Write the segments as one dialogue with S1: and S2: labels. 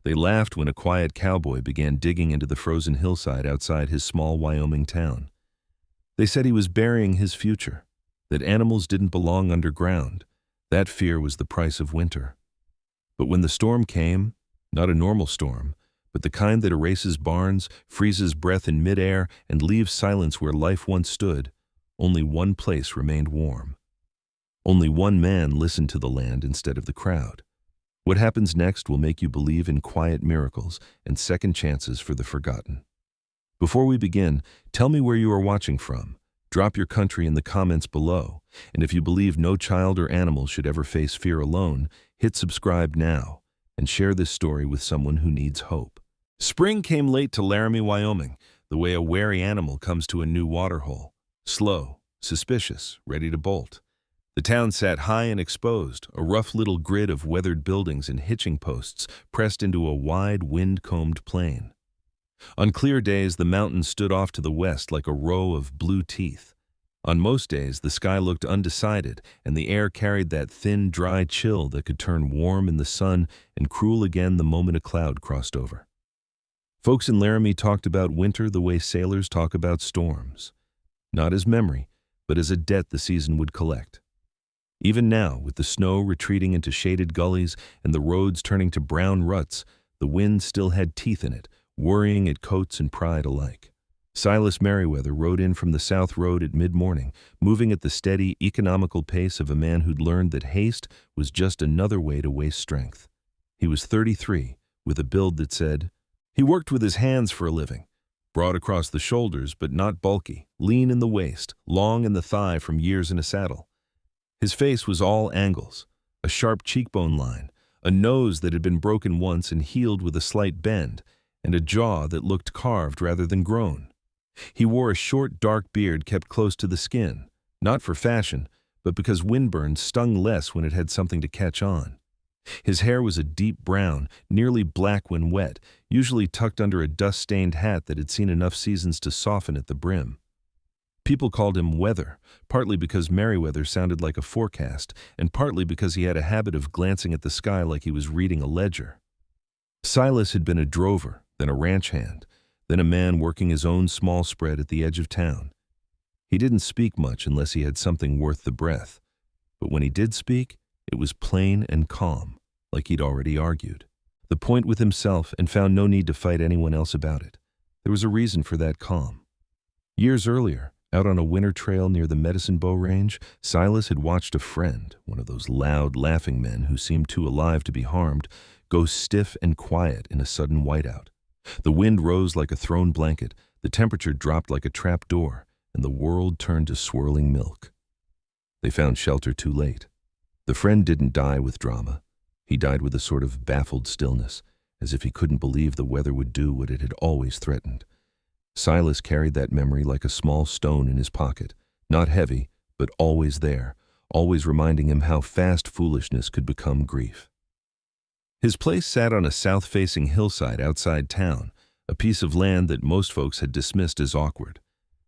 S1: They laughed when a quiet cowboy began digging into the frozen hillside outside his small Wyoming town. They said he was burying his future, that animals didn't belong underground. That fear was the price of winter. But when the storm came, not a normal storm, but the kind that erases barns, freezes breath in midair, and leaves silence where life once stood, only one place remained warm. Only one man listened to the land instead of the crowd. What happens next will make you believe in quiet miracles and second chances for the forgotten. Before we begin, tell me where you are watching from. Drop your country in the comments below. And if you believe no child or animal should ever face fear alone, hit subscribe now and share this story with someone who needs hope. Spring came late to Laramie, Wyoming, the way a wary animal comes to a new waterhole. Slow, suspicious, ready to bolt. The town sat high and exposed, a rough little grid of weathered buildings and hitching posts pressed into a wide, wind-combed plain. On clear days, the mountains stood off to the west like a row of blue teeth. On most days, the sky looked undecided, and the air carried that thin, dry chill that could turn warm in the sun and cruel again the moment a cloud crossed over. Folks in Laramie talked about winter the way sailors talk about storms. Not as memory, but as a debt the season would collect. Even now, with the snow retreating into shaded gullies and the roads turning to brown ruts, the wind still had teeth in it, worrying at coats and pride alike. Silas Merriweather rode in from the South Road at mid-morning, moving at the steady, economical pace of a man who'd learned that haste was just another way to waste strength. He was 33, with a build that said, he worked with his hands for a living, broad across the shoulders but not bulky, lean in the waist, long in the thigh from years in a saddle. His face was all angles, a sharp cheekbone line, a nose that had been broken once and healed with a slight bend, and a jaw that looked carved rather than grown. He wore a short, dark beard kept close to the skin, not for fashion, but because windburn stung less when it had something to catch on. His hair was a deep brown, nearly black when wet, usually tucked under a dust-stained hat that had seen enough seasons to soften at the brim. People called him Weather, partly because Merriweather sounded like a forecast, and partly because he had a habit of glancing at the sky like he was reading a ledger. Silas had been a drover, then a ranch hand, then a man working his own small spread at the edge of town. He didn't speak much unless he had something worth the breath, but when he did speak, it was plain and calm, like he'd already argued. The point with himself and found no need to fight anyone else about it. There was a reason for that calm. Years earlier, out on a winter trail near the Medicine Bow Range, Silas had watched a friend, one of those loud, laughing men who seemed too alive to be harmed, go stiff and quiet in a sudden whiteout. The wind rose like a thrown blanket, the temperature dropped like a trap door, and the world turned to swirling milk. They found shelter too late. The friend didn't die with drama. He died with a sort of baffled stillness, as if he couldn't believe the weather would do what it had always threatened. Silas carried that memory like a small stone in his pocket, not heavy, but always there, always reminding him how fast foolishness could become grief. His place sat on a south-facing hillside outside town, a piece of land that most folks had dismissed as awkward.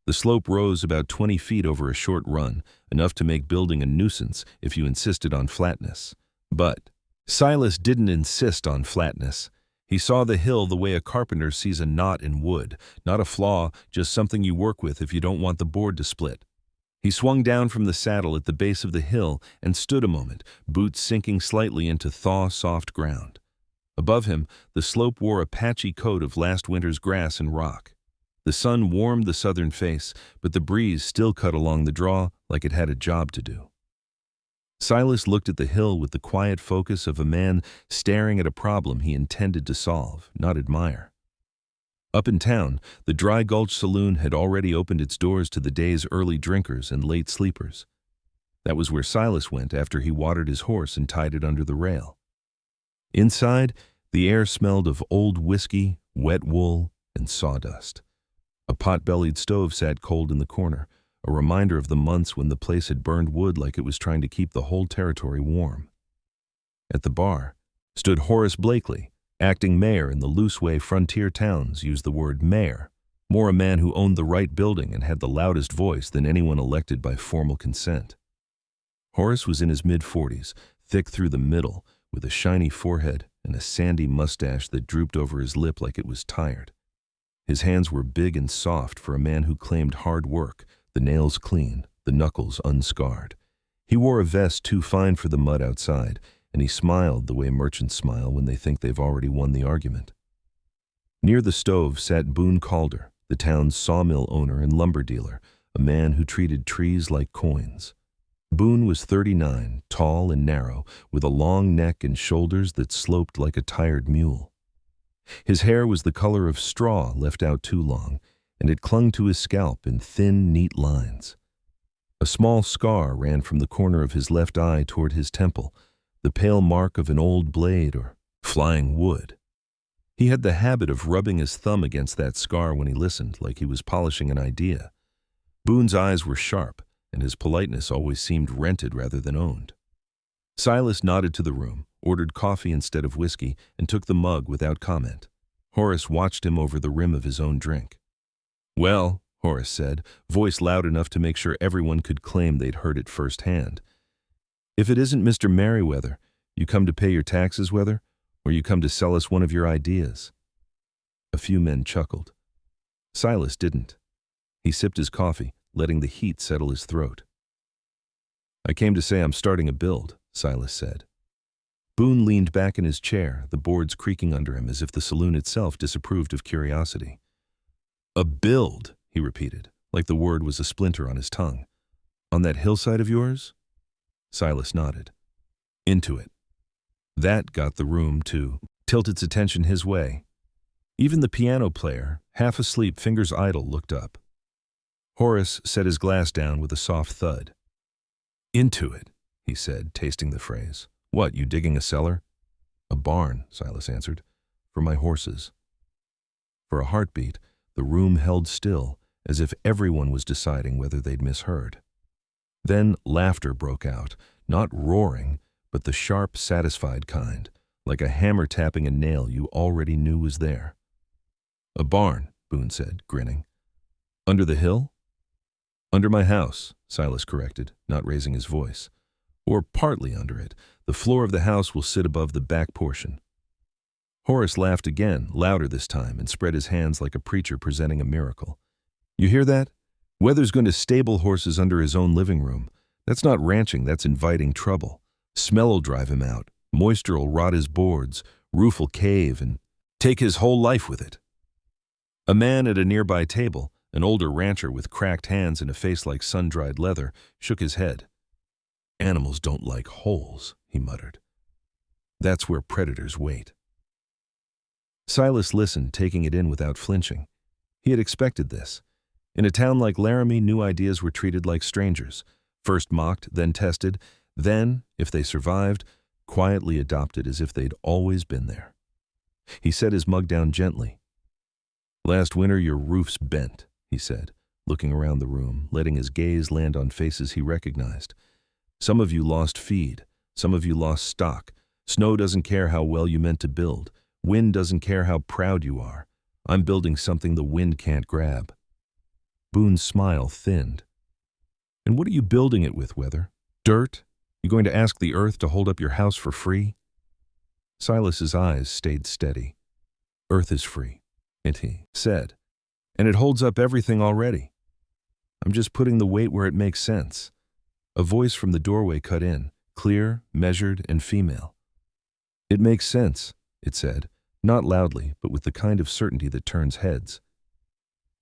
S1: The slope rose about 20 feet over a short run, enough to make building a nuisance if you insisted on flatness. But Silas didn't insist on flatness. He saw the hill the way a carpenter sees a knot in wood, not a flaw, just something you work with if you don't want the board to split. He swung down from the saddle at the base of the hill and stood a moment, boots sinking slightly into thaw-soft ground. Above him, the slope wore a patchy coat of last winter's grass and rock. The sun warmed the southern face, but the breeze still cut along the draw like it had a job to do. Silas looked at the hill with the quiet focus of a man staring at a problem he intended to solve, not admire. Up in town, the Dry Gulch Saloon had already opened its doors to the day's early drinkers and late sleepers. That was where Silas went after he watered his horse and tied it under the rail. Inside, the air smelled of old whiskey, wet wool, and sawdust. A pot-bellied stove sat cold in the corner, a reminder of the months when the place had burned wood like it was trying to keep the whole territory warm. At the bar stood Horace Blakely, acting mayor in the loose way frontier towns use the word mayor, more a man who owned the right building and had the loudest voice than anyone elected by formal consent. Horace was in his mid-40s, thick through the middle, with a shiny forehead and a sandy mustache that drooped over his lip like it was tired. His hands were big and soft for a man who claimed hard work, the nails clean, the knuckles unscarred. He wore a vest too fine for the mud outside, and he smiled the way merchants smile when they think they've already won the argument. Near the stove sat Boone Calder, the town's sawmill owner and lumber dealer, a man who treated trees like coins. Boone was 39, tall and narrow, with a long neck and shoulders that sloped like a tired mule. His hair was the color of straw left out too long, and it clung to his scalp in thin, neat lines. A small scar ran from the corner of his left eye toward his temple, the pale mark of an old blade or flying wood. He had the habit of rubbing his thumb against that scar when he listened, like he was polishing an idea. Boone's eyes were sharp, and his politeness always seemed rented rather than owned. Silas nodded to the room, ordered coffee instead of whiskey, and took the mug without comment. Horace watched him over the rim of his own drink. "Well," Horace said, voice loud enough to make sure everyone could claim they'd heard it firsthand. "If it isn't Mr. Merriweather, you come to pay your taxes, Weather, or you come to sell us one of your ideas?" A few men chuckled. Silas didn't. He sipped his coffee, letting the heat settle his throat. "I came to say I'm starting a build," Silas said. Boone leaned back in his chair, the boards creaking under him as if the saloon itself disapproved of curiosity. "A build," he repeated, like the word was a splinter on his tongue. "On that hillside of yours?" Silas nodded. "Into it." That got the room to tilt its attention his way. Even the piano player, half asleep, fingers idle, looked up. Horace set his glass down with a soft thud. "Into it," he said, tasting the phrase. "What, you digging a cellar?" "A barn," Silas answered, "for my horses." For a heartbeat, the room held still, as if everyone was deciding whether they'd misheard. Then laughter broke out, not roaring, but the sharp, satisfied kind, like a hammer tapping a nail you already knew was there. "A barn," Boone said, grinning. "Under the hill?" "Under my house," Silas corrected, not raising his voice. "Or partly under it. The floor of the house will sit above the back portion." Horace laughed again, louder this time, and spread his hands like a preacher presenting a miracle. "You hear that? Weather's going to stable horses under his own living room. That's not ranching, that's inviting trouble. Smell'll drive him out, moisture'll rot his boards, roof'll cave, and take his whole life with it." A man at a nearby table, an older rancher with cracked hands and a face like sun-dried leather, shook his head. "Animals don't like holes," he muttered. "That's where predators wait." Silas listened, taking it in without flinching. He had expected this. In a town like Laramie, new ideas were treated like strangers, first mocked, then tested, then, if they survived, quietly adopted as if they'd always been there. He set his mug down gently. "Last winter your roof's bent," he said, looking around the room, letting his gaze land on faces he recognized. "Some of you lost feed, some of you lost stock. Snow doesn't care how well you meant to build. Wind doesn't care how proud you are. I'm building something the wind can't grab." Boone's smile thinned. "And what are you building it with, Weather? Dirt? You going to ask the earth to hold up your house for free?" Silas's eyes stayed steady. "Earth is free," he said, "and it holds up everything already. I'm just putting the weight where it makes sense." A voice from the doorway cut in, clear, measured, and female. "It makes sense," it said, not loudly, but with the kind of certainty that turns heads.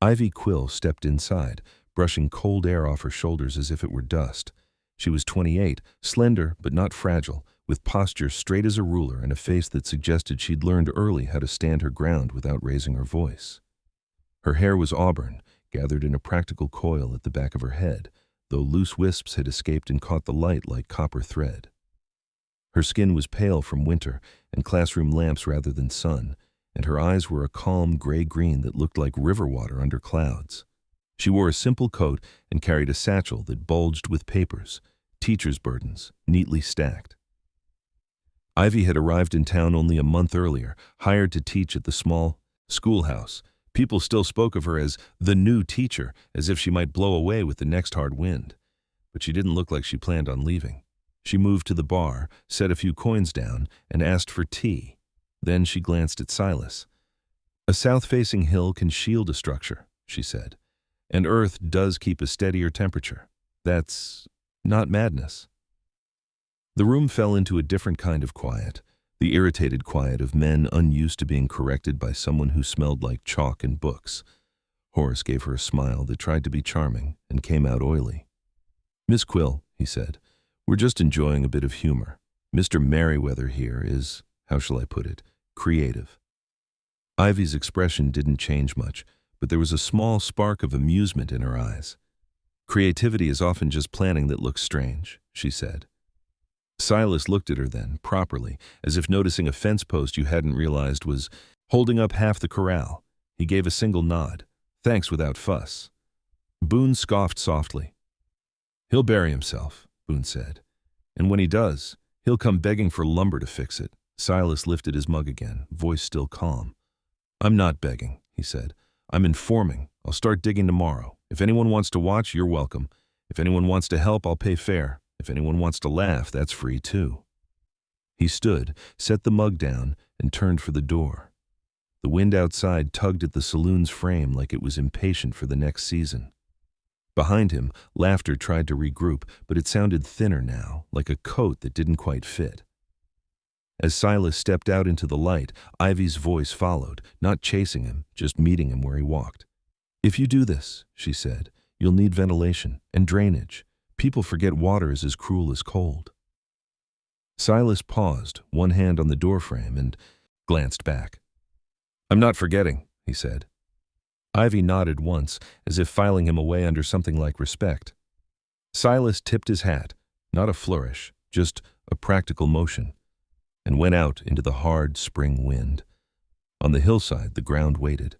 S1: Ivy Quill stepped inside, brushing cold air off her shoulders as if it were dust. She was 28, slender but not fragile, with posture straight as a ruler and a face that suggested she'd learned early how to stand her ground without raising her voice. Her hair was auburn, gathered in a practical coil at the back of her head, though loose wisps had escaped and caught the light like copper thread. Her skin was pale from winter and classroom lamps rather than sun, and her eyes were a calm gray-green that looked like river water under clouds. She wore a simple coat and carried a satchel that bulged with papers, teacher's burdens, neatly stacked. Ivy had arrived in town only a month earlier, hired to teach at the small schoolhouse. People still spoke of her as the new teacher, as if she might blow away with the next hard wind. But she didn't look like she planned on leaving. She moved to the bar, set a few coins down, and asked for tea. Then she glanced at Silas. "A south-facing hill can shield a structure," she said, "and Earth does keep a steadier temperature. That's not madness." The room fell into a different kind of quiet, the irritated quiet of men unused to being corrected by someone who smelled like chalk and books. Horace gave her a smile that tried to be charming and came out oily. "Miss Quill," he said, "we're just enjoying a bit of humor. Mr. Merriweather here is, how shall I put it, creative." Ivy's expression didn't change much, but there was a small spark of amusement in her eyes. "Creativity is often just planning that looks strange," she said. Silas looked at her then, properly, as if noticing a fence post you hadn't realized was holding up half the corral. He gave a single nod. "Thanks without fuss." Boone scoffed softly. "He'll bury himself," Boone said. "And when he does, he'll come begging for lumber to fix it." Silas lifted his mug again, voice still calm. "I'm not begging," he said. "I'm informing. I'll start digging tomorrow. If anyone wants to watch, you're welcome. If anyone wants to help, I'll pay fair. If anyone wants to laugh, that's free too." He stood, set the mug down, and turned for the door. The wind outside tugged at the saloon's frame like it was impatient for the next season. Behind him, laughter tried to regroup, but it sounded thinner now, like a coat that didn't quite fit. As Silas stepped out into the light, Ivy's voice followed, not chasing him, just meeting him where he walked. "If you do this," she said, "you'll need ventilation and drainage. People forget water is as cruel as cold." Silas paused, one hand on the doorframe, and glanced back. "I'm not forgetting," he said. Ivy nodded once, as if filing him away under something like respect. Silas tipped his hat, not a flourish, just a practical motion, and went out into the hard spring wind. On the hillside, the ground waited.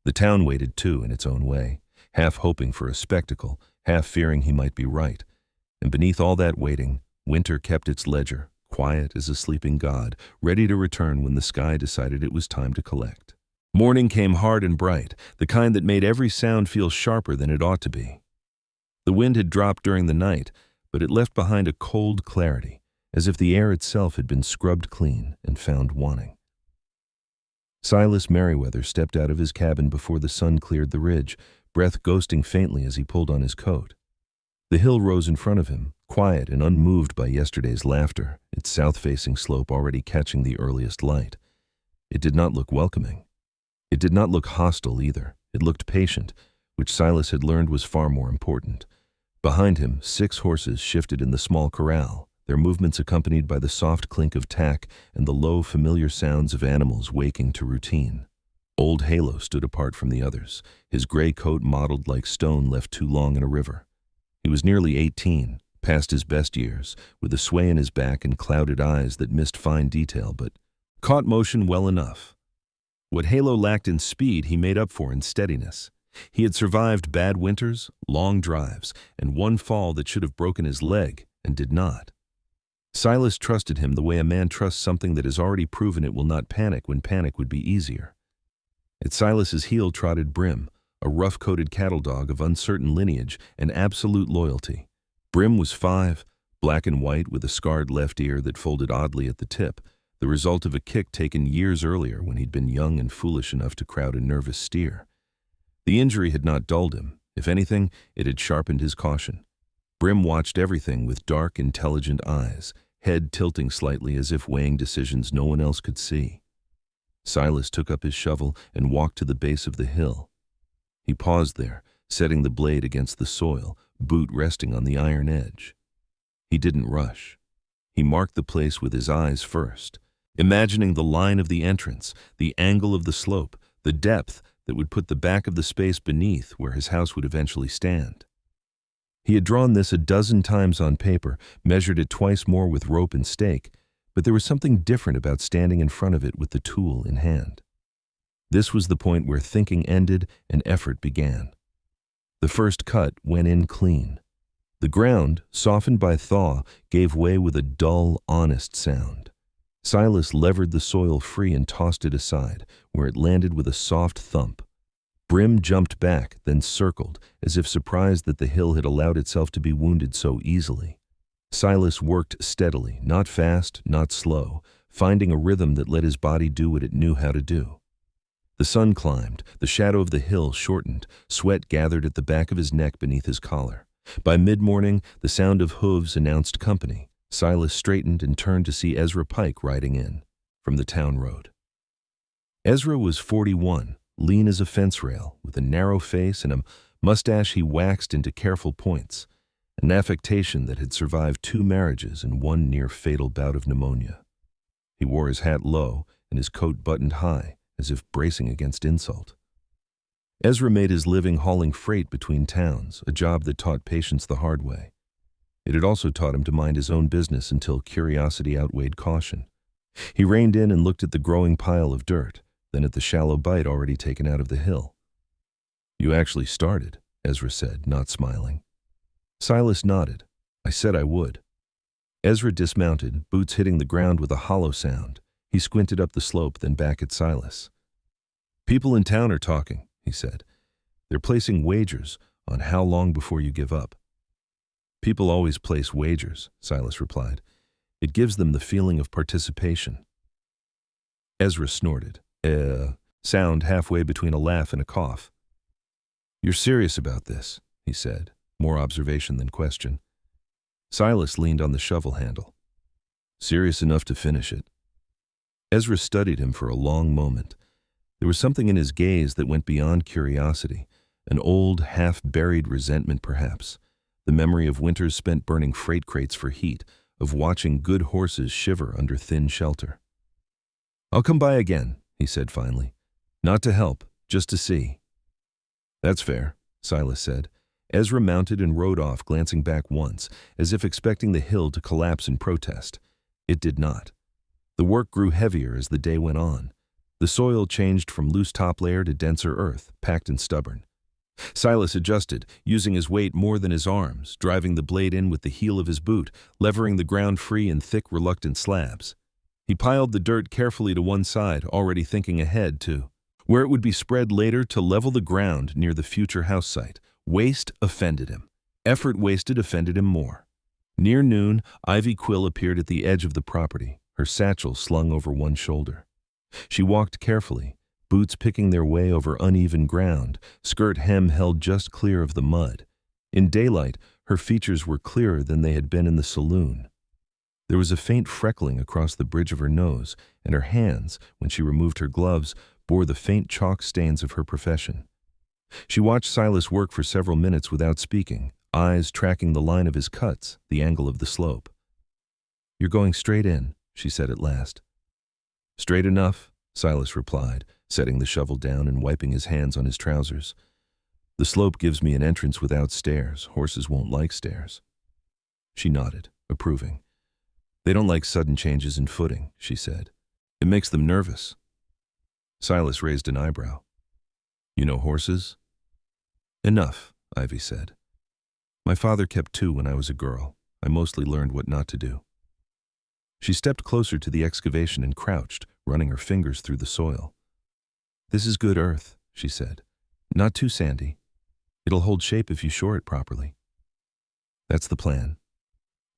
S1: The town waited too, in its own way, half hoping for a spectacle, half fearing he might be right. And beneath all that waiting, winter kept its ledger, quiet as a sleeping god, ready to return when the sky decided it was time to collect. Morning came hard and bright, the kind that made every sound feel sharper than it ought to be. The wind had dropped during the night, but it left behind a cold clarity, as if the air itself had been scrubbed clean and found wanting. Silas Merriweather stepped out of his cabin before the sun cleared the ridge, breath ghosting faintly as he pulled on his coat. The hill rose in front of him, quiet and unmoved by yesterday's laughter, its south-facing slope already catching the earliest light. It did not look welcoming. It did not look hostile either. It looked patient, which Silas had learned was far more important. Behind him, 6 horses shifted in the small corral, their movements accompanied by the soft clink of tack and the low, familiar sounds of animals waking to routine. Old Halo stood apart from the others, his gray coat mottled like stone left too long in a river. He was nearly 18, past his best years, with a sway in his back and clouded eyes that missed fine detail but caught motion well enough. What Halo lacked in speed, he made up for in steadiness. He had survived bad winters, long drives, and one fall that should have broken his leg, and did not. Silas trusted him the way a man trusts something that has already proven it will not panic when panic would be easier. At Silas's heel trotted Brim, a rough-coated cattle dog of uncertain lineage and absolute loyalty. Brim was 5, black and white with a scarred left ear that folded oddly at the tip, the result of a kick taken years earlier when he'd been young and foolish enough to crowd a nervous steer. The injury had not dulled him. If anything, it had sharpened his caution. Brim watched everything with dark, intelligent eyes, head tilting slightly as if weighing decisions no one else could see. Silas took up his shovel and walked to the base of the hill. He paused there, setting the blade against the soil, boot resting on the iron edge. He didn't rush. He marked the place with his eyes first, imagining the line of the entrance, the angle of the slope, the depth that would put the back of the space beneath where his house would eventually stand. He had drawn this a dozen times on paper, measured it twice more with rope and stake, but there was something different about standing in front of it with the tool in hand. This was the point where thinking ended and effort began. The first cut went in clean. The ground, softened by thaw, gave way with a dull, honest sound. Silas levered the soil free and tossed it aside, where it landed with a soft thump. Brim jumped back, then circled, as if surprised that the hill had allowed itself to be wounded so easily. Silas worked steadily, not fast, not slow, finding a rhythm that let his body do what it knew how to do. The sun climbed, the shadow of the hill shortened, sweat gathered at the back of his neck beneath his collar. By mid-morning, the sound of hooves announced company. Silas straightened and turned to see Ezra Pike riding in from the town road. Ezra was 41, lean as a fence rail, with a narrow face and a mustache he waxed into careful points, an affectation that had survived 2 marriages and 1 near-fatal bout of pneumonia. He wore his hat low and his coat buttoned high, as if bracing against insult. Ezra made his living hauling freight between towns, a job that taught patience the hard way. It had also taught him to mind his own business until curiosity outweighed caution. He reined in and looked at the growing pile of dirt, then at the shallow bite already taken out of the hill. "You actually started," Ezra said, not smiling. Silas nodded. "I said I would." Ezra dismounted, boots hitting the ground with a hollow sound. He squinted up the slope, then back at Silas. "People in town are talking," he said. "They're placing wagers on how long before you give up." "People always place wagers," Silas replied. "It gives them the feeling of participation." Ezra snorted, sound halfway between a laugh and a cough. "You're serious about this," he said, more observation than question. Silas leaned on the shovel handle. "Serious enough to finish it." Ezra studied him for a long moment. There was something in his gaze that went beyond curiosity, an old, half-buried resentment perhaps, the memory of winters spent burning freight crates for heat, of watching good horses shiver under thin shelter. "I'll come by again," he said finally. "Not to help, just to see." "That's fair," Silas said. Ezra mounted and rode off, glancing back once, as if expecting the hill to collapse in protest. It did not. The work grew heavier as the day went on. The soil changed from loose top layer to denser earth, packed and stubborn. Silas adjusted, using his weight more than his arms, driving the blade in with the heel of his boot, levering the ground free in thick, reluctant slabs. He piled the dirt carefully to one side, already thinking ahead to where it would be spread later to level the ground near the future house site. Waste offended him. Effort wasted offended him more. Near noon, Ivy Quill appeared at the edge of the property, her satchel slung over one shoulder. She walked carefully, boots picking their way over uneven ground, skirt hem held just clear of the mud. In daylight, her features were clearer than they had been in the saloon. There was a faint freckling across the bridge of her nose, and her hands, when she removed her gloves, bore the faint chalk stains of her profession. She watched Silas work for several minutes without speaking, eyes tracking the line of his cuts, the angle of the slope. "You're going straight in," she said at last. "Straight enough," Silas replied, setting the shovel down and wiping his hands on his trousers. "The slope gives me an entrance without stairs. Horses won't like stairs." She nodded, approving. "They don't like sudden changes in footing," she said. "It makes them nervous." Silas raised an eyebrow. "You know horses?" "Enough," Ivy said. "My father kept 2 when I was a girl. I mostly learned what not to do." She stepped closer to the excavation and crouched, running her fingers through the soil. "This is good earth," she said. "Not too sandy. It'll hold shape if you shore it properly." "That's the plan."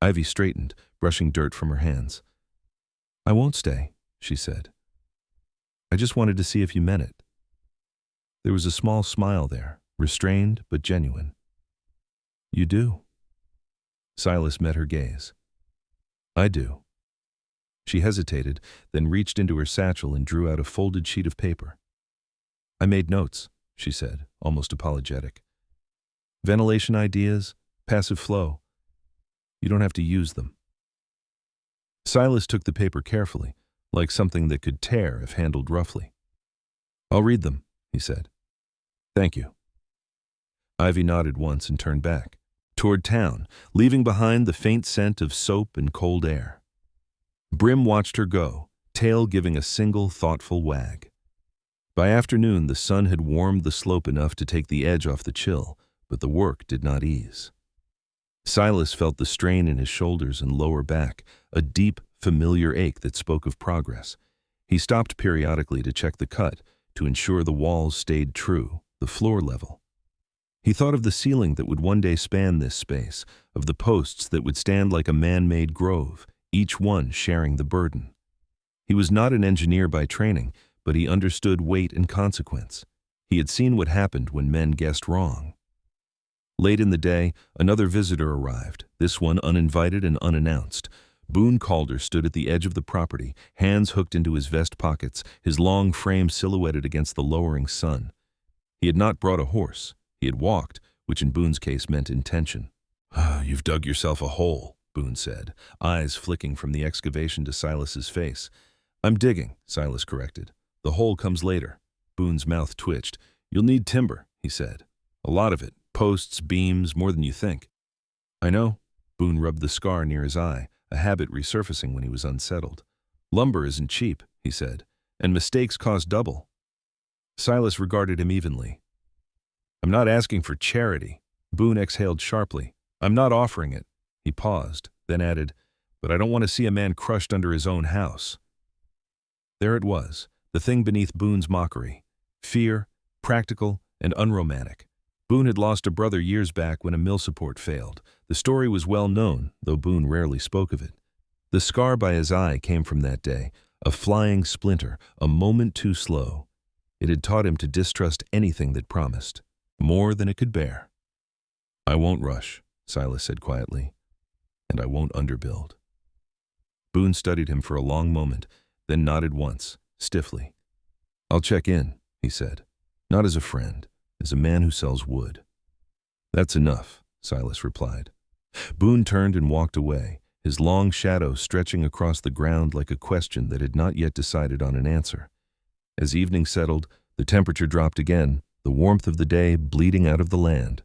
S1: Ivy straightened, brushing dirt from her hands. "I won't stay," she said. "I just wanted to see if you meant it." There was a small smile there, restrained but genuine. "You do?" Silas met her gaze. "I do." She hesitated, then reached into her satchel and drew out a folded sheet of paper. "I made notes," she said, almost apologetic. "Ventilation ideas, passive flow. You don't have to use them." Silas took the paper carefully, like something that could tear if handled roughly. "I'll read them," he said. "Thank you." Ivy nodded once and turned back, toward town, leaving behind the faint scent of soap and cold air. Brim watched her go, tail giving a single thoughtful wag. By afternoon, the sun had warmed the slope enough to take the edge off the chill, but the work did not ease. Silas felt the strain in his shoulders and lower back, a deep, familiar ache that spoke of progress. He stopped periodically to check the cut, to ensure the walls stayed true, the floor level. He thought of the ceiling that would one day span this space, of the posts that would stand like a man-made grove, each one sharing the burden. He was not an engineer by training, but he understood weight and consequence. He had seen what happened when men guessed wrong. Late in the day, another visitor arrived, this one uninvited and unannounced. Boone Calder stood at the edge of the property, hands hooked into his vest pockets, his long frame silhouetted against the lowering sun. He had not brought a horse. He had walked, which in Boone's case meant intention. "You've dug yourself a hole," Boone said, eyes flicking from the excavation to Silas's face. "I'm digging," Silas corrected. "The hole comes later." Boone's mouth twitched. "You'll need timber," he said. "A lot of it. Posts, beams, more than you think." "I know." Boone rubbed the scar near his eye, a habit resurfacing when he was unsettled. "Lumber isn't cheap," he said, "and mistakes cost double." Silas regarded him evenly. "I'm not asking for charity." Boone exhaled sharply. "I'm not offering it." He paused, then added, "But I don't want to see a man crushed under his own house." There it was, the thing beneath Boone's mockery. Fear, practical, and unromantic. Boone had lost a brother years back when a mill support failed. The story was well known, though Boone rarely spoke of it. The scar by his eye came from that day, a flying splinter, a moment too slow. It had taught him to distrust anything that promised, more than it could bear. "I won't rush," Silas said quietly, "and I won't underbuild." Boone studied him for a long moment, then nodded once, stiffly. "I'll check in," he said, "not as a friend, as a man who sells wood." "That's enough," Silas replied. Boone turned and walked away, his long shadow stretching across the ground like a question that had not yet decided on an answer. As evening settled, the temperature dropped again, the warmth of the day bleeding out of the land.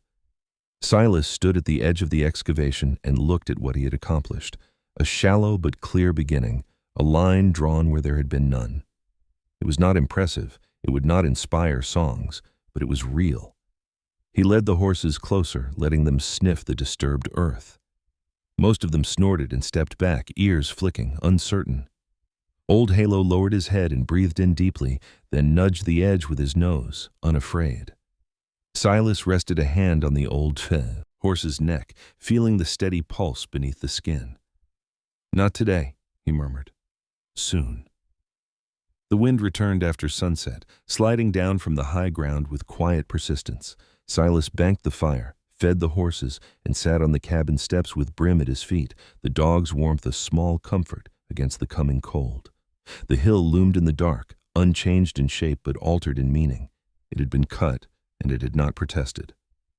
S1: Silas stood at the edge of the excavation and looked at what he had accomplished, a shallow but clear beginning, a line drawn where there had been none. It was not impressive, it would not inspire songs, but it was real. He led the horses closer, letting them sniff the disturbed earth. Most of them snorted and stepped back, ears flicking, uncertain. Old Halo lowered his head and breathed in deeply, then nudged the edge with his nose, unafraid. Silas rested a hand on the old horse's neck, feeling the steady pulse beneath the skin. "Not today," he murmured. "Soon." The wind returned after sunset, sliding down from the high ground with quiet persistence. Silas banked the fire, fed the horses, and sat on the cabin steps with Brim at his feet, the dog's warmth a small comfort against the coming cold. The hill loomed in the dark, unchanged in shape but altered in meaning. It had been cut, and it had not protested.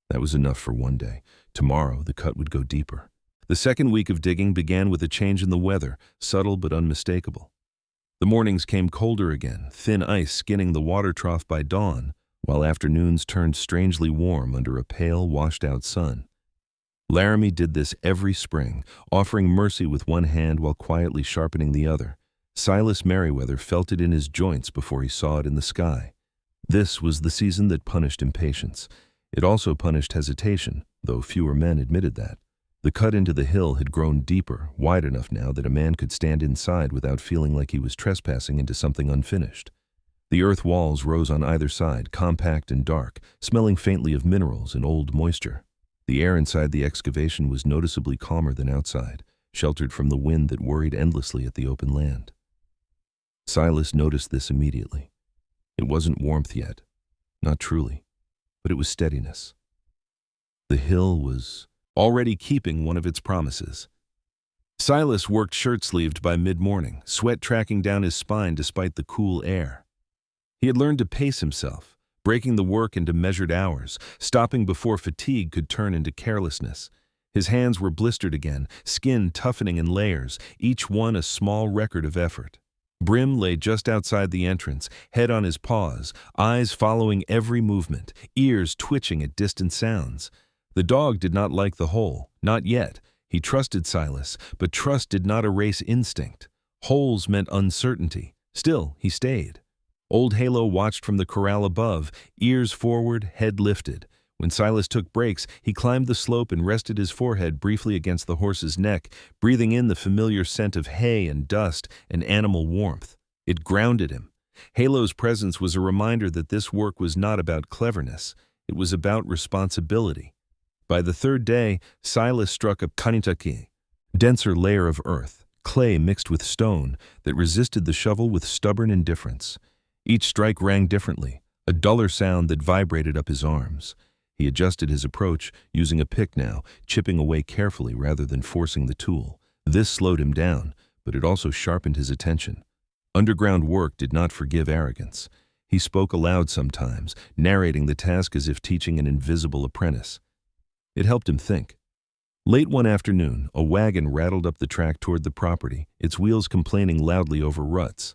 S1: That was enough for one day. Tomorrow the cut would go deeper. The second week of digging began with a change in the weather, subtle but unmistakable. The mornings came colder again, thin ice skinning the water trough by dawn, while afternoons turned strangely warm under a pale, washed-out sun. Laramie did this every spring, offering mercy with one hand while quietly sharpening the other. Silas Merriweather felt it in his joints before he saw it in the sky. This was the season that punished impatience. It also punished hesitation, though fewer men admitted that. The cut into the hill had grown deeper, wide enough now that a man could stand inside without feeling like he was trespassing into something unfinished. The earth walls rose on either side, compact and dark, smelling faintly of minerals and old moisture. The air inside the excavation was noticeably calmer than outside, sheltered from the wind that worried endlessly at the open land. Silas noticed this immediately. It wasn't warmth yet, not truly, but it was steadiness. The hill was already keeping one of its promises. Silas worked shirt-sleeved by mid-morning, sweat tracking down his spine despite the cool air. He had learned to pace himself, breaking the work into measured hours, stopping before fatigue could turn into carelessness. His hands were blistered again, skin toughening in layers, each one a small record of effort. Brim lay just outside the entrance, head on his paws, eyes following every movement, ears twitching at distant sounds. The dog did not like the hole, not yet. He trusted Silas, but trust did not erase instinct. Holes meant uncertainty. Still, he stayed. Old Halo watched from the corral above, ears forward, head lifted. When Silas took breaks, he climbed the slope and rested his forehead briefly against the horse's neck, breathing in the familiar scent of hay and dust and animal warmth. It grounded him. Halo's presence was a reminder that this work was not about cleverness. It was about responsibility. By the third day, Silas struck a kanitaki, denser layer of earth, clay mixed with stone that resisted the shovel with stubborn indifference. Each strike rang differently, a duller sound that vibrated up his arms. He adjusted his approach, using a pick now, chipping away carefully rather than forcing the tool. This slowed him down, but it also sharpened his attention. Underground work did not forgive arrogance. He spoke aloud sometimes, narrating the task as if teaching an invisible apprentice. It helped him think. Late one afternoon, a wagon rattled up the track toward the property, its wheels complaining loudly over ruts.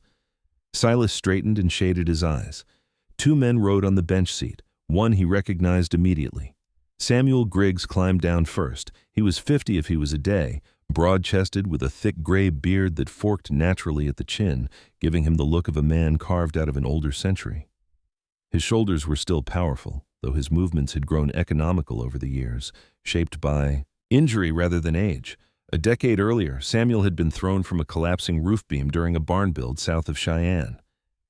S1: Silas straightened and shaded his eyes. Two men rode on the bench seat. One he recognized immediately. Samuel Griggs climbed down first. He was 50 if he was a day, broad-chested with a thick gray beard that forked naturally at the chin, giving him the look of a man carved out of an older century. His shoulders were still powerful, though his movements had grown economical over the years, shaped by injury rather than age. A decade earlier, Samuel had been thrown from a collapsing roof beam during a barn build south of Cheyenne.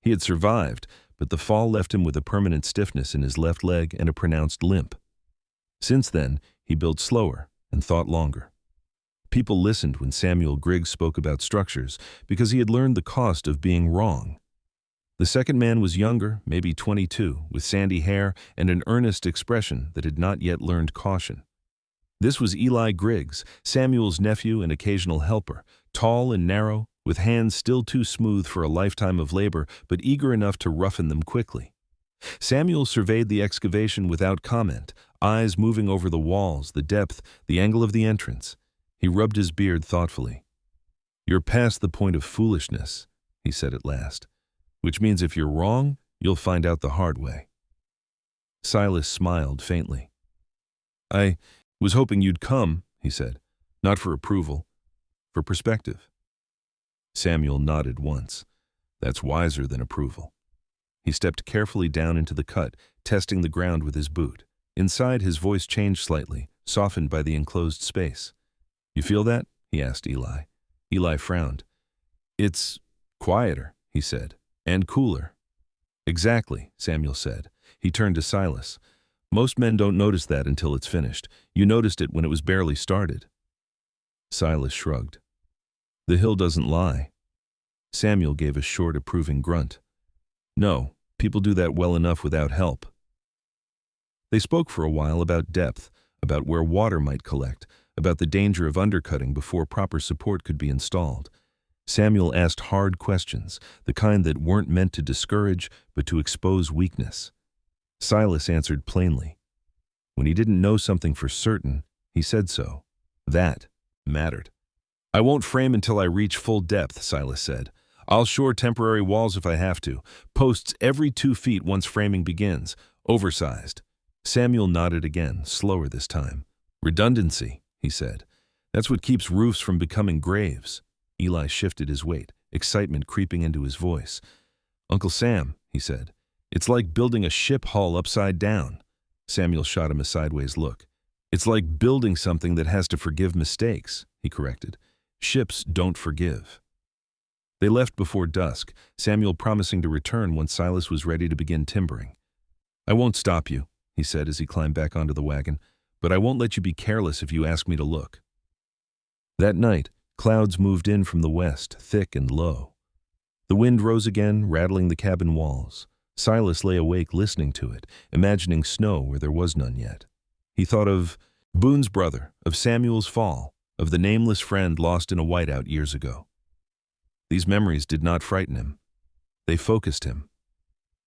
S1: He had survived, but the fall left him with a permanent stiffness in his left leg and a pronounced limp. Since then, he built slower and thought longer. People listened when Samuel Griggs spoke about structures because he had learned the cost of being wrong. The second man was younger, maybe 22, with sandy hair and an earnest expression that had not yet learned caution. This was Eli Griggs, Samuel's nephew and occasional helper, tall and narrow, with hands still too smooth for a lifetime of labor, but eager enough to roughen them quickly. Samuel surveyed the excavation without comment, eyes moving over the walls, the depth, the angle of the entrance. He rubbed his beard thoughtfully. "You're past the point of foolishness," he said at last, "which means if you're wrong, you'll find out the hard way." Silas smiled faintly. "I was hoping you'd come," he said, "not for approval, for perspective." Samuel nodded once. "That's wiser than approval." He stepped carefully down into the cut, testing the ground with his boot. Inside, his voice changed slightly, softened by the enclosed space. "You feel that?" he asked Eli. Eli frowned. "It's quieter," he said, "and cooler." "Exactly," Samuel said. He turned to Silas. "Most men don't notice that until it's finished. You noticed it when it was barely started." Silas shrugged. "The hill doesn't lie." Samuel gave a short, approving grunt. "No, people do that well enough without help." They spoke for a while about depth, about where water might collect, about the danger of undercutting before proper support could be installed. Samuel asked hard questions, the kind that weren't meant to discourage, but to expose weakness. Silas answered plainly. When he didn't know something for certain, he said so. That mattered. "I won't frame until I reach full depth," Silas said. "I'll shore temporary walls if I have to. Posts every 2 feet once framing begins. Oversized." Samuel nodded again, slower this time. "Redundancy," he said. "That's what keeps roofs from becoming graves." Eli shifted his weight, excitement creeping into his voice. "Uncle Sam," he said, "it's like building a ship hull upside down." Samuel shot him a sideways look. "It's like building something that has to forgive mistakes," he corrected. "Ships don't forgive." They left before dusk, Samuel promising to return once Silas was ready to begin timbering. "I won't stop you," he said as he climbed back onto the wagon, "but I won't let you be careless if you ask me to look." That night, clouds moved in from the west, thick and low. The wind rose again, rattling the cabin walls. Silas lay awake listening to it, imagining snow where there was none yet. He thought of Boone's brother, of Samuel's fall, of the nameless friend lost in a whiteout years ago. These memories did not frighten him. They focused him.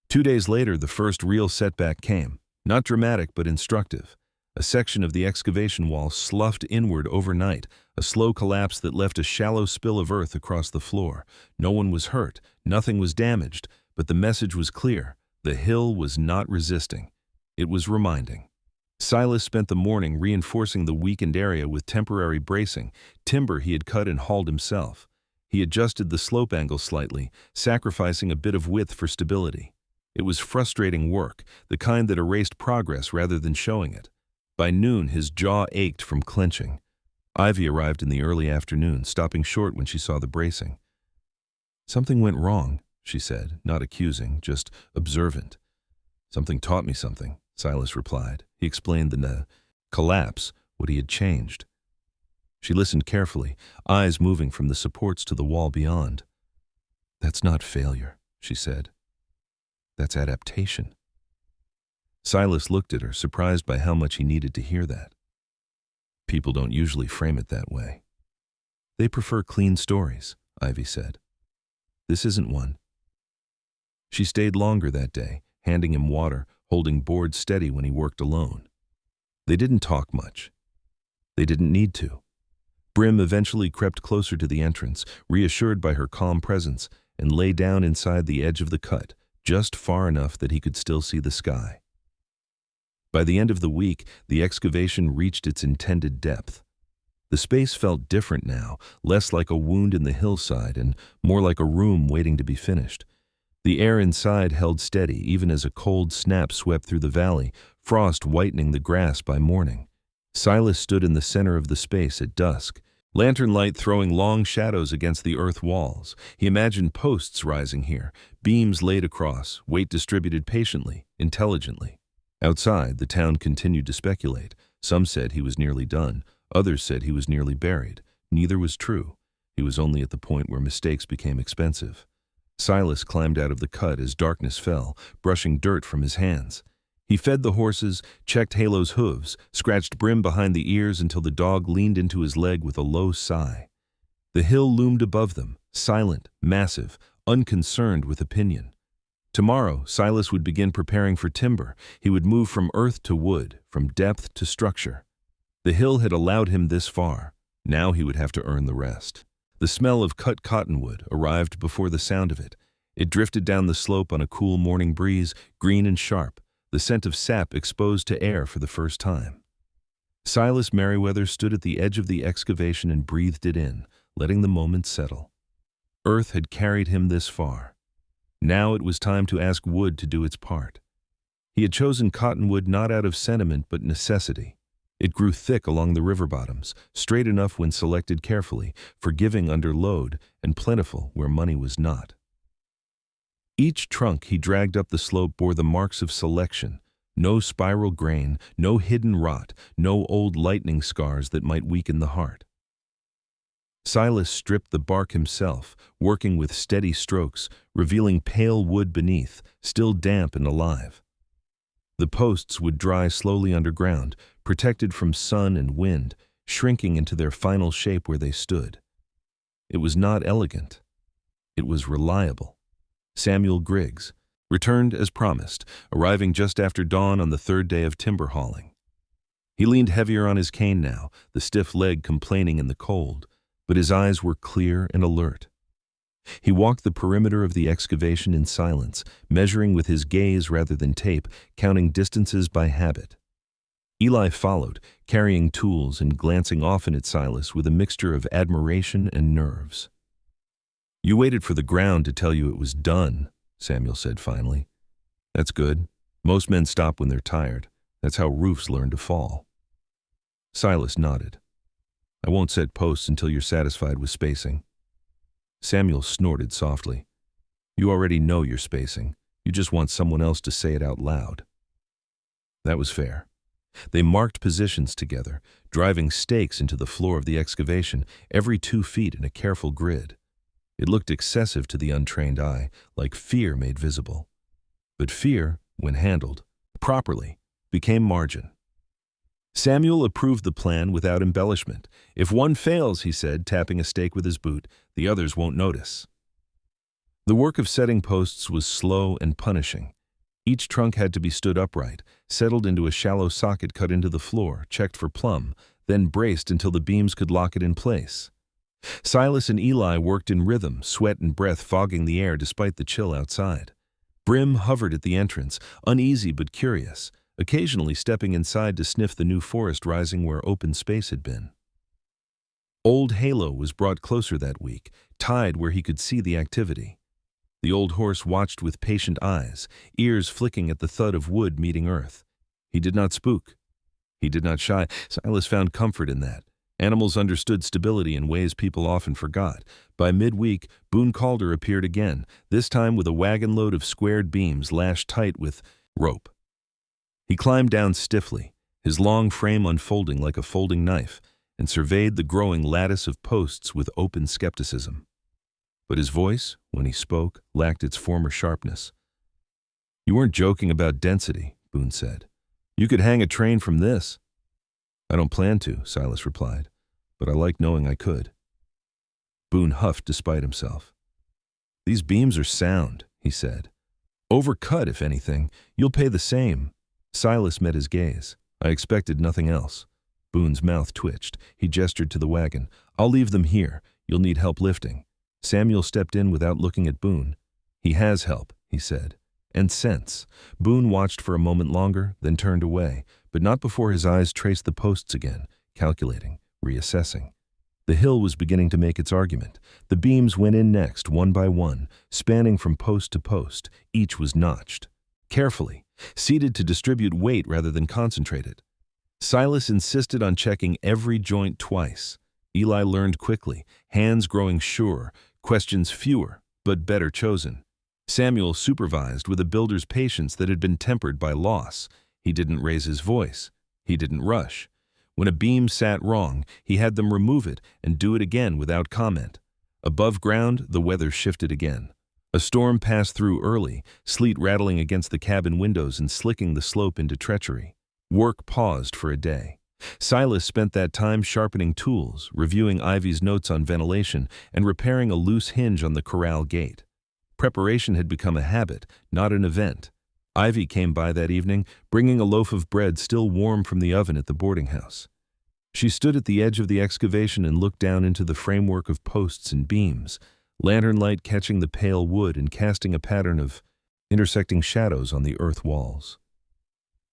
S1: 2 days later, the first real setback came, not dramatic but instructive. A section of the excavation wall sloughed inward overnight, a slow collapse that left a shallow spill of earth across the floor. No one was hurt, nothing was damaged, but the message was clear. The hill was not resisting. It was reminding. Silas spent the morning reinforcing the weakened area with temporary bracing, timber he had cut and hauled himself. He adjusted the slope angle slightly, sacrificing a bit of width for stability. It was frustrating work, the kind that erased progress rather than showing it. By noon, his jaw ached from clenching. Ivy arrived in the early afternoon, stopping short when she saw the bracing. "Something went wrong," she said, not accusing, just observant. "Something taught me something," Silas replied. He explained the collapse, what he had changed. She listened carefully, eyes moving from the supports to the wall beyond. "That's not failure," she said. "That's adaptation." Silas looked at her, surprised by how much he needed to hear that. "People don't usually frame it that way. They prefer clean stories," Ivy said. "This isn't one." She stayed longer that day, handing him water, holding board steady when he worked alone. They didn't talk much. They didn't need to. Brim eventually crept closer to the entrance, reassured by her calm presence, and lay down inside the edge of the cut, just far enough that he could still see the sky. By the end of the week, the excavation reached its intended depth. The space felt different now, less like a wound in the hillside and more like a room waiting to be finished. The air inside held steady, even as a cold snap swept through the valley, frost whitening the grass by morning. Silas stood in the center of the space at dusk, lantern light throwing long shadows against the earth walls. He imagined posts rising here, beams laid across, weight distributed patiently, intelligently. Outside, the town continued to speculate. Some said he was nearly done. Others said he was nearly buried. Neither was true. He was only at the point where mistakes became expensive. Silas climbed out of the cut as darkness fell, brushing dirt from his hands. He fed the horses, checked Halo's hooves, scratched Brim behind the ears until the dog leaned into his leg with a low sigh. The hill loomed above them, silent, massive, unconcerned with opinion. Tomorrow, Silas would begin preparing for timber. He would move from earth to wood, from depth to structure. The hill had allowed him this far. Now he would have to earn the rest. The smell of cut cottonwood arrived before the sound of it. It drifted down the slope on a cool morning breeze, green and sharp, the scent of sap exposed to air for the first time. Silas Merriweather stood at the edge of the excavation and breathed it in, letting the moment settle. Earth had carried him this far. Now it was time to ask wood to do its part. He had chosen cottonwood not out of sentiment but necessity. It grew thick along the river bottoms, straight enough when selected carefully, forgiving under load, and plentiful where money was not. Each trunk he dragged up the slope bore the marks of selection. No spiral grain, no hidden rot, no old lightning scars that might weaken the heart. Silas stripped the bark himself, working with steady strokes, revealing pale wood beneath, still damp and alive. The posts would dry slowly underground, protected from sun and wind, shrinking into their final shape where they stood. It was not elegant. It was reliable. Samuel Griggs returned as promised, arriving just after dawn on the third day of timber hauling. He leaned heavier on his cane now, the stiff leg complaining in the cold, but his eyes were clear and alert. He walked the perimeter of the excavation in silence, measuring with his gaze rather than tape, counting distances by habit. Eli followed, carrying tools and glancing often at Silas with a mixture of admiration and nerves. "You waited for the ground to tell you it was done," Samuel said finally. "That's good. Most men stop when they're tired. That's how roofs learn to fall." Silas nodded. "I won't set posts until you're satisfied with spacing." Samuel snorted softly. "You already know you're spacing. You just want someone else to say it out loud." That was fair. They marked positions together, driving stakes into the floor of the excavation, every 2 feet in a careful grid. It looked excessive to the untrained eye, like fear made visible. But fear, when handled properly, became margin. Samuel approved the plan without embellishment. "If one fails," he said, tapping a stake with his boot, "the others won't notice." The work of setting posts was slow and punishing. Each trunk had to be stood upright, settled into a shallow socket cut into the floor, checked for plumb, then braced until the beams could lock it in place. Silas and Eli worked in rhythm, sweat and breath fogging the air despite the chill outside. Brim hovered at the entrance, uneasy but curious, occasionally stepping inside to sniff the new forest rising where open space had been. Old Halo was brought closer that week, tied where he could see the activity. The old horse watched with patient eyes, ears flicking at the thud of wood meeting earth. He did not spook. He did not shy. Silas found comfort in that. Animals understood stability in ways people often forgot. By midweek, Boone Calder appeared again, this time with a wagon load of squared beams lashed tight with rope. He climbed down stiffly, his long frame unfolding like a folding knife, and surveyed the growing lattice of posts with open skepticism. But his voice, when he spoke, lacked its former sharpness. "You weren't joking about density," Boone said. "You could hang a train from this." "I don't plan to," Silas replied, "but I like knowing I could." Boone huffed despite himself. "These beams are sound," he said. "Overcut, if anything. You'll pay the same." Silas met his gaze. "I expected nothing else." Boone's mouth twitched. He gestured to the wagon. "I'll leave them here. You'll need help lifting." Samuel stepped in without looking at Boone. "He has help," he said. "And sense." Boone watched for a moment longer, then turned away, but not before his eyes traced the posts again, calculating, reassessing. The hill was beginning to make its argument. The beams went in next, one by one, spanning from post to post. Each was notched. Carefully, seated to distribute weight rather than concentrate it. Silas insisted on checking every joint twice. Eli learned quickly, hands growing sure, questions fewer, but better chosen. Samuel supervised with a builder's patience that had been tempered by loss. He didn't raise his voice. He didn't rush. When a beam sat wrong, he had them remove it and do it again without comment. Above ground, the weather shifted again. A storm passed through early, sleet rattling against the cabin windows and slicking the slope into treachery. Work paused for a day. Silas spent that time sharpening tools, reviewing Ivy's notes on ventilation, and repairing a loose hinge on the corral gate. Preparation had become a habit, not an event. Ivy came by that evening, bringing a loaf of bread still warm from the oven at the boarding house. She stood at the edge of the excavation and looked down into the framework of posts and beams, lantern light catching the pale wood and casting a pattern of intersecting shadows on the earth walls.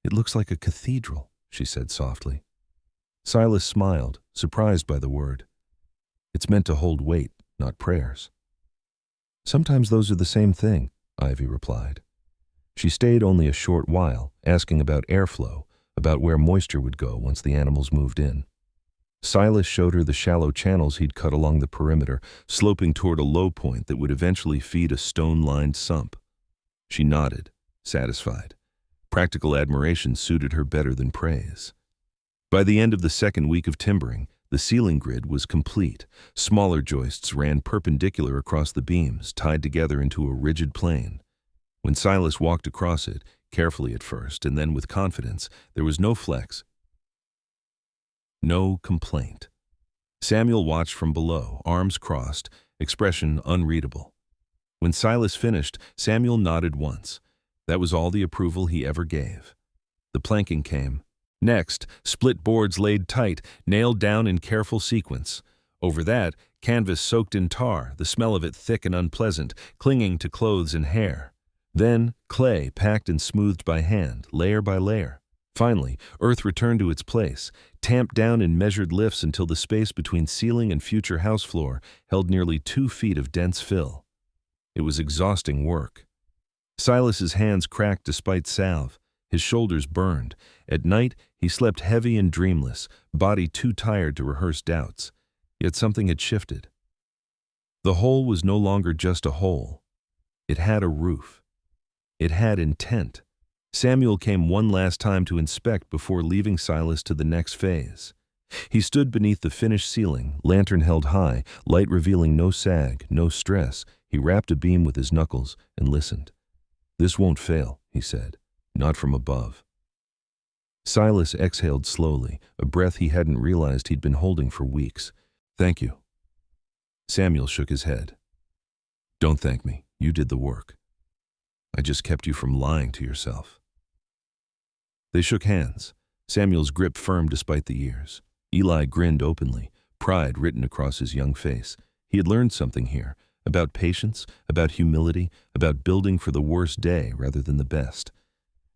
S1: "It looks like a cathedral," she said softly. Silas smiled, surprised by the word. "It's meant to hold weight, not prayers." "Sometimes those are the same thing," Ivy replied. She stayed only a short while, asking about airflow, about where moisture would go once the animals moved in. Silas showed her the shallow channels he'd cut along the perimeter, sloping toward a low point that would eventually feed a stone-lined sump. She nodded, satisfied. Practical admiration suited her better than praise. By the end of the second week of timbering, the ceiling grid was complete. Smaller joists ran perpendicular across the beams, tied together into a rigid plane. When Silas walked across it, carefully at first and then with confidence, there was no flex, no complaint. Samuel watched from below, arms crossed, expression unreadable. When Silas finished, Samuel nodded once. That was all the approval he ever gave. The planking came. Next, split boards laid tight, nailed down in careful sequence. Over that, canvas soaked in tar, the smell of it thick and unpleasant, clinging to clothes and hair. Then, clay packed and smoothed by hand, layer by layer. Finally, earth returned to its place, tamped down in measured lifts until the space between ceiling and future house floor held nearly 2 feet of dense fill. It was exhausting work. Silas's hands cracked despite salve. His shoulders burned. At night, he slept heavy and dreamless, body too tired to rehearse doubts. Yet something had shifted. The hole was no longer just a hole. It had a roof. It had intent. Samuel came one last time to inspect before leaving Silas to the next phase. He stood beneath the finished ceiling, lantern held high, light revealing no sag, no stress. He rapped a beam with his knuckles and listened. "This won't fail," he said. "Not from above." Silas exhaled slowly, a breath he hadn't realized he'd been holding for weeks. "Thank you." Samuel shook his head. "Don't thank me. You did the work. I just kept you from lying to yourself." They shook hands, Samuel's grip firm despite the years. Eli grinned openly, pride written across his young face. He had learned something here, about patience, about humility, about building for the worst day rather than the best.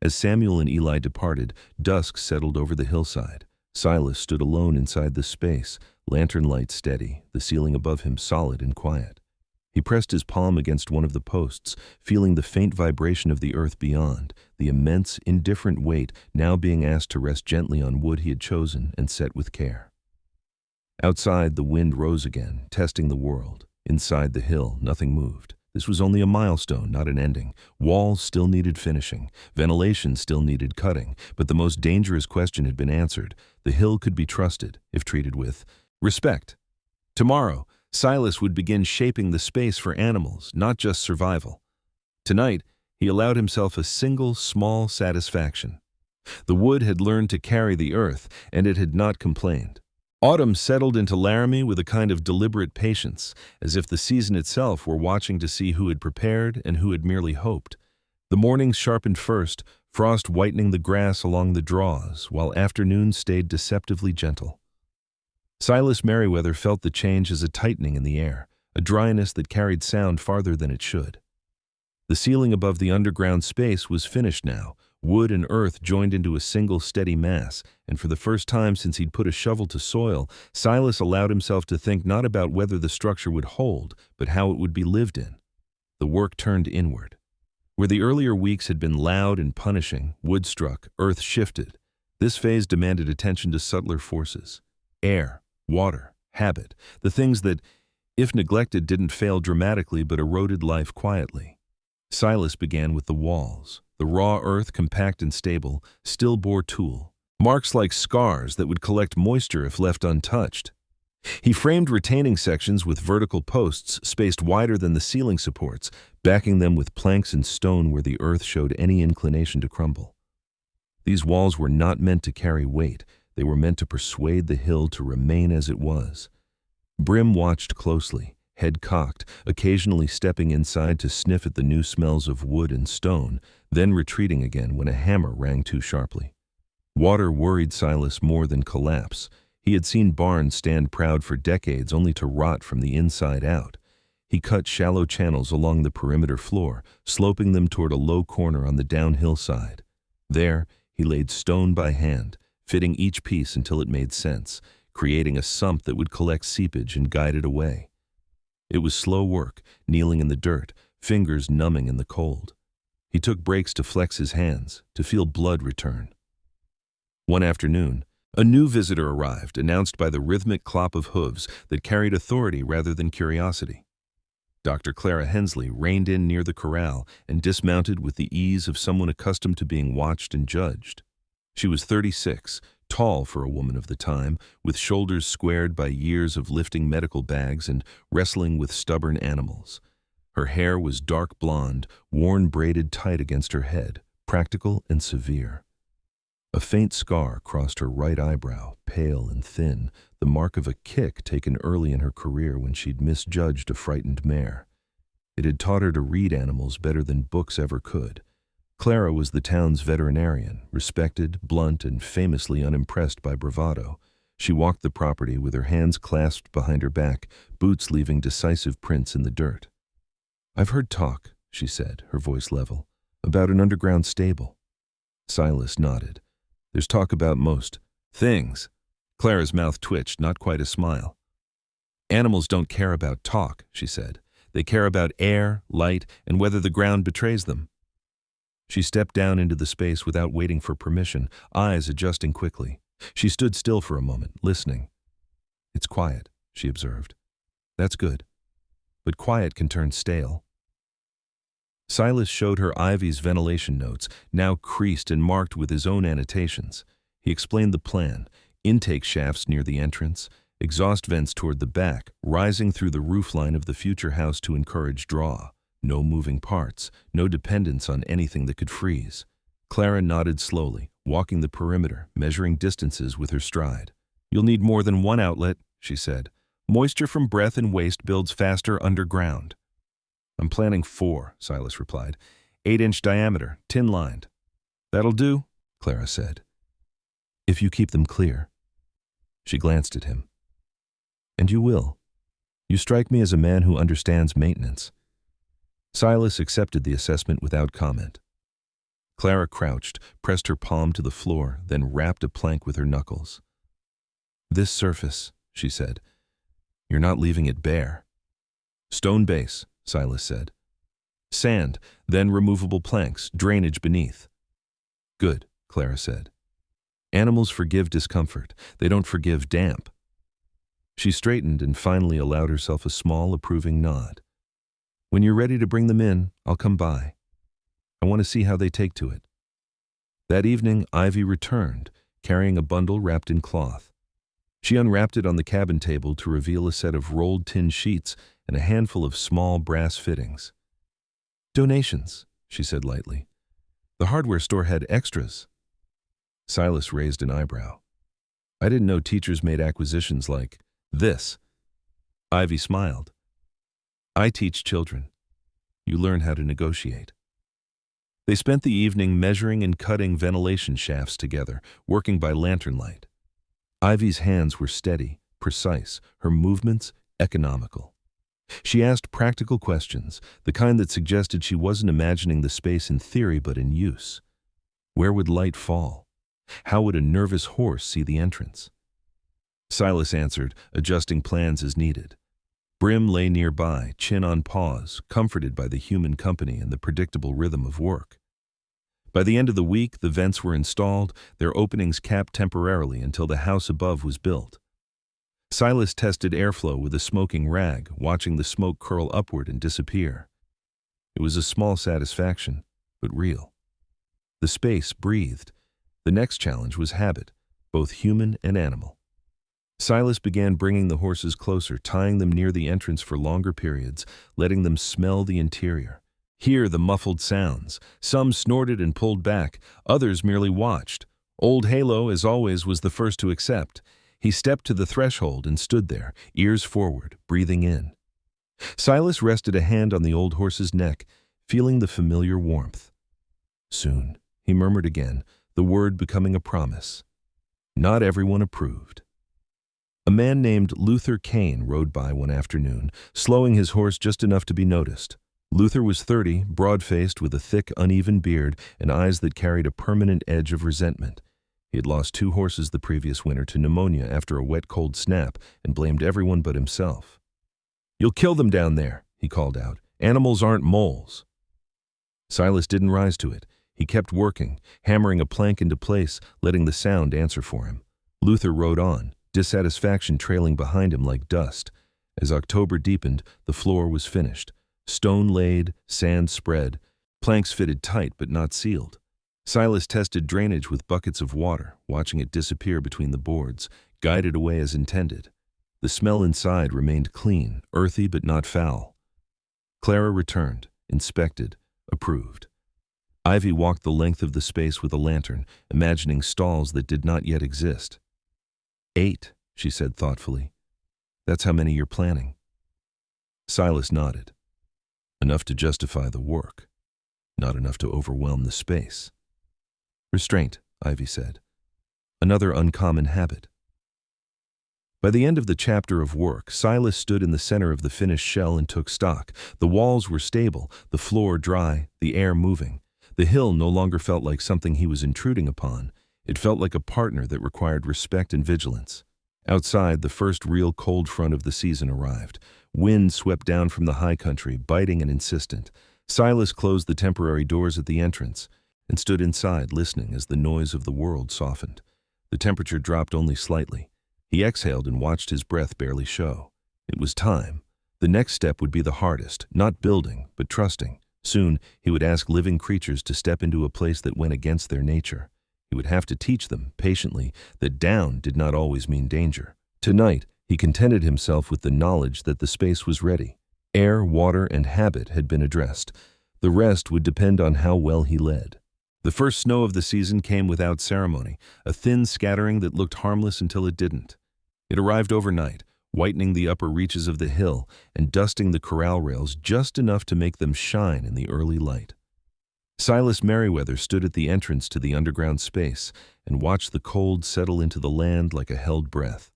S1: As Samuel and Eli departed, dusk settled over the hillside. Silas stood alone inside the space, lantern light steady, the ceiling above him solid and quiet. He pressed his palm against one of the posts, feeling the faint vibration of the earth beyond, the immense, indifferent weight now being asked to rest gently on wood he had chosen and set with care. Outside, the wind rose again, testing the world. Inside the hill, nothing moved. This was only a milestone, not an ending. Walls still needed finishing. Ventilation still needed cutting. But the most dangerous question had been answered. The hill could be trusted, if treated with respect. Tomorrow, Silas would begin shaping the space for animals, not just survival. Tonight, he allowed himself a single, small satisfaction. The wood had learned to carry the earth, and it had not complained. Autumn settled into Laramie with a kind of deliberate patience, as if the season itself were watching to see who had prepared and who had merely hoped. The mornings sharpened first, frost whitening the grass along the draws, while afternoons stayed deceptively gentle. Silas Merriweather felt the change as a tightening in the air, a dryness that carried sound farther than it should. The ceiling above the underground space was finished now. Wood and earth joined into a single steady mass, and for the first time since he'd put a shovel to soil, Silas allowed himself to think not about whether the structure would hold, but how it would be lived in. The work turned inward. Where the earlier weeks had been loud and punishing, wood struck, earth shifted. This phase demanded attention to subtler forces. Air, water, habit, the things that, if neglected, didn't fail dramatically but eroded life quietly. Silas began with the walls. The raw earth, compact and stable, still bore tool, marks like scars that would collect moisture if left untouched. He framed retaining sections with vertical posts spaced wider than the ceiling supports, backing them with planks and stone where the earth showed any inclination to crumble. These walls were not meant to carry weight. They were meant to persuade the hill to remain as it was. Brim watched closely, head cocked, occasionally stepping inside to sniff at the new smells of wood and stone, then retreating again when a hammer rang too sharply. Water worried Silas more than collapse. He had seen barns stand proud for decades only to rot from the inside out. He cut shallow channels along the perimeter floor, sloping them toward a low corner on the downhill side. There, he laid stone by hand, fitting each piece until it made sense, creating a sump that would collect seepage and guide it away. It was slow work, kneeling in the dirt, fingers numbing in the cold. He took breaks to flex his hands, to feel blood return. One afternoon, a new visitor arrived, announced by the rhythmic clop of hooves that carried authority rather than curiosity. Dr. Clara Hensley reined in near the corral and dismounted with the ease of someone accustomed to being watched and judged. She was 36, tall for a woman of the time, with shoulders squared by years of lifting medical bags and wrestling with stubborn animals. Her hair was dark blonde, worn braided tight against her head, practical and severe. A faint scar crossed her right eyebrow, pale and thin, the mark of a kick taken early in her career when she'd misjudged a frightened mare. It had taught her to read animals better than books ever could. Clara was the town's veterinarian, respected, blunt, and famously unimpressed by bravado. She walked the property with her hands clasped behind her back, boots leaving decisive prints in the dirt. "I've heard talk," she said, her voice level, "about an underground stable." Silas nodded. "There's talk about most things." Clara's mouth twitched, not quite a smile. "Animals don't care about talk," she said. "They care about air, light, and whether the ground betrays them." She stepped down into the space without waiting for permission, eyes adjusting quickly. She stood still for a moment, listening. "It's quiet," she observed. "That's good. But quiet can turn stale." Silas showed her Ivy's ventilation notes, now creased and marked with his own annotations. He explained the plan: intake shafts near the entrance, exhaust vents toward the back, rising through the roofline of the future house to encourage draw. No moving parts, no dependence on anything that could freeze. Clara nodded slowly, walking the perimeter, measuring distances with her stride. "You'll need more than one outlet," she said. "Moisture from breath and waste builds faster underground." "I'm planning 4, Silas replied. 8-inch diameter, tin-lined." "That'll do," Clara said. "If you keep them clear." She glanced at him. "And you will. You strike me as a man who understands maintenance." Silas accepted the assessment without comment. Clara crouched, pressed her palm to the floor, then rapped a plank with her knuckles. "This surface," she said. "You're not leaving it bare." "Stone base," Silas said. "Sand, then removable planks, drainage beneath." "Good," Clara said. "Animals forgive discomfort. They don't forgive damp." She straightened and finally allowed herself a small, approving nod. When you're ready to bring them in, I'll come by. I want to see how they take to it." That evening, Ivy returned, carrying a bundle wrapped in cloth. She unwrapped it on the cabin table to reveal a set of rolled tin sheets and a handful of small brass fittings. "Donations," she said lightly. "The hardware store had extras." Silas raised an eyebrow. "I didn't know teachers made acquisitions like this." Ivy smiled. "I teach children. You learn how to negotiate." They spent the evening measuring and cutting ventilation shafts together, working by lantern light. Ivy's hands were steady, precise, her movements economical. She asked practical questions, the kind that suggested she wasn't imagining the space in theory but in use. Where would light fall? How would a nervous horse see the entrance? Silas answered, adjusting plans as needed. Brim lay nearby, chin on paws, comforted by the human company and the predictable rhythm of work. By the end of the week, the vents were installed, their openings capped temporarily until the house above was built. Silas tested airflow with a smoking rag, watching the smoke curl upward and disappear. It was a small satisfaction, but real. The space breathed. The next challenge was habit, both human and animal. Silas began bringing the horses closer, tying them near the entrance for longer periods, letting them smell the interior. Hear the muffled sounds. Some snorted and pulled back, others merely watched. Old Halo, as always, was the first to accept. He stepped to the threshold and stood there, ears forward, breathing in. Silas rested a hand on the old horse's neck, feeling the familiar warmth. "Soon," he murmured again, the word becoming a promise. Not everyone approved. A man named Luther Kane rode by one afternoon, slowing his horse just enough to be noticed. Luther was 30, broad-faced with a thick, uneven beard and eyes that carried a permanent edge of resentment. He had lost 2 horses the previous winter to pneumonia after a wet cold snap and blamed everyone but himself. "You'll kill them down there," he called out. "Animals aren't moles." Silas didn't rise to it. He kept working, hammering a plank into place, letting the sound answer for him. Luther rode on, dissatisfaction trailing behind him like dust. As October deepened, the floor was finished. Stone laid, sand spread, planks fitted tight but not sealed. Silas tested drainage with buckets of water, watching it disappear between the boards, guided away as intended. The smell inside remained clean, earthy but not foul. Clara returned, inspected, approved. Ivy walked the length of the space with a lantern, imagining stalls that did not yet exist. 8, she said thoughtfully. "That's how many you're planning." Silas nodded. Enough to justify the work, not enough to overwhelm the space. "Restraint," Ivy said. "Another uncommon habit." By the end of the chapter of work, Silas stood in the center of the finished shell and took stock. The walls were stable, the floor dry, the air moving. The hill no longer felt like something he was intruding upon. It felt like a partner that required respect and vigilance. Outside, the first real cold front of the season arrived. Wind swept down from the high country, biting and insistent. Silas closed the temporary doors at the entrance and stood inside, listening as the noise of the world softened. The temperature dropped only slightly. He exhaled and watched his breath barely show. It was time. The next step would be the hardest, not building, but trusting. Soon, he would ask living creatures to step into a place that went against their nature. He would have to teach them, patiently, that down did not always mean danger. Tonight, he contented himself with the knowledge that the space was ready. Air, water, and habit had been addressed. The rest would depend on how well he led. The first snow of the season came without ceremony, a thin scattering that looked harmless until it didn't. It arrived overnight, whitening the upper reaches of the hill and dusting the corral rails just enough to make them shine in the early light. Silas Merriweather stood at the entrance to the underground space and watched the cold settle into the land like a held breath.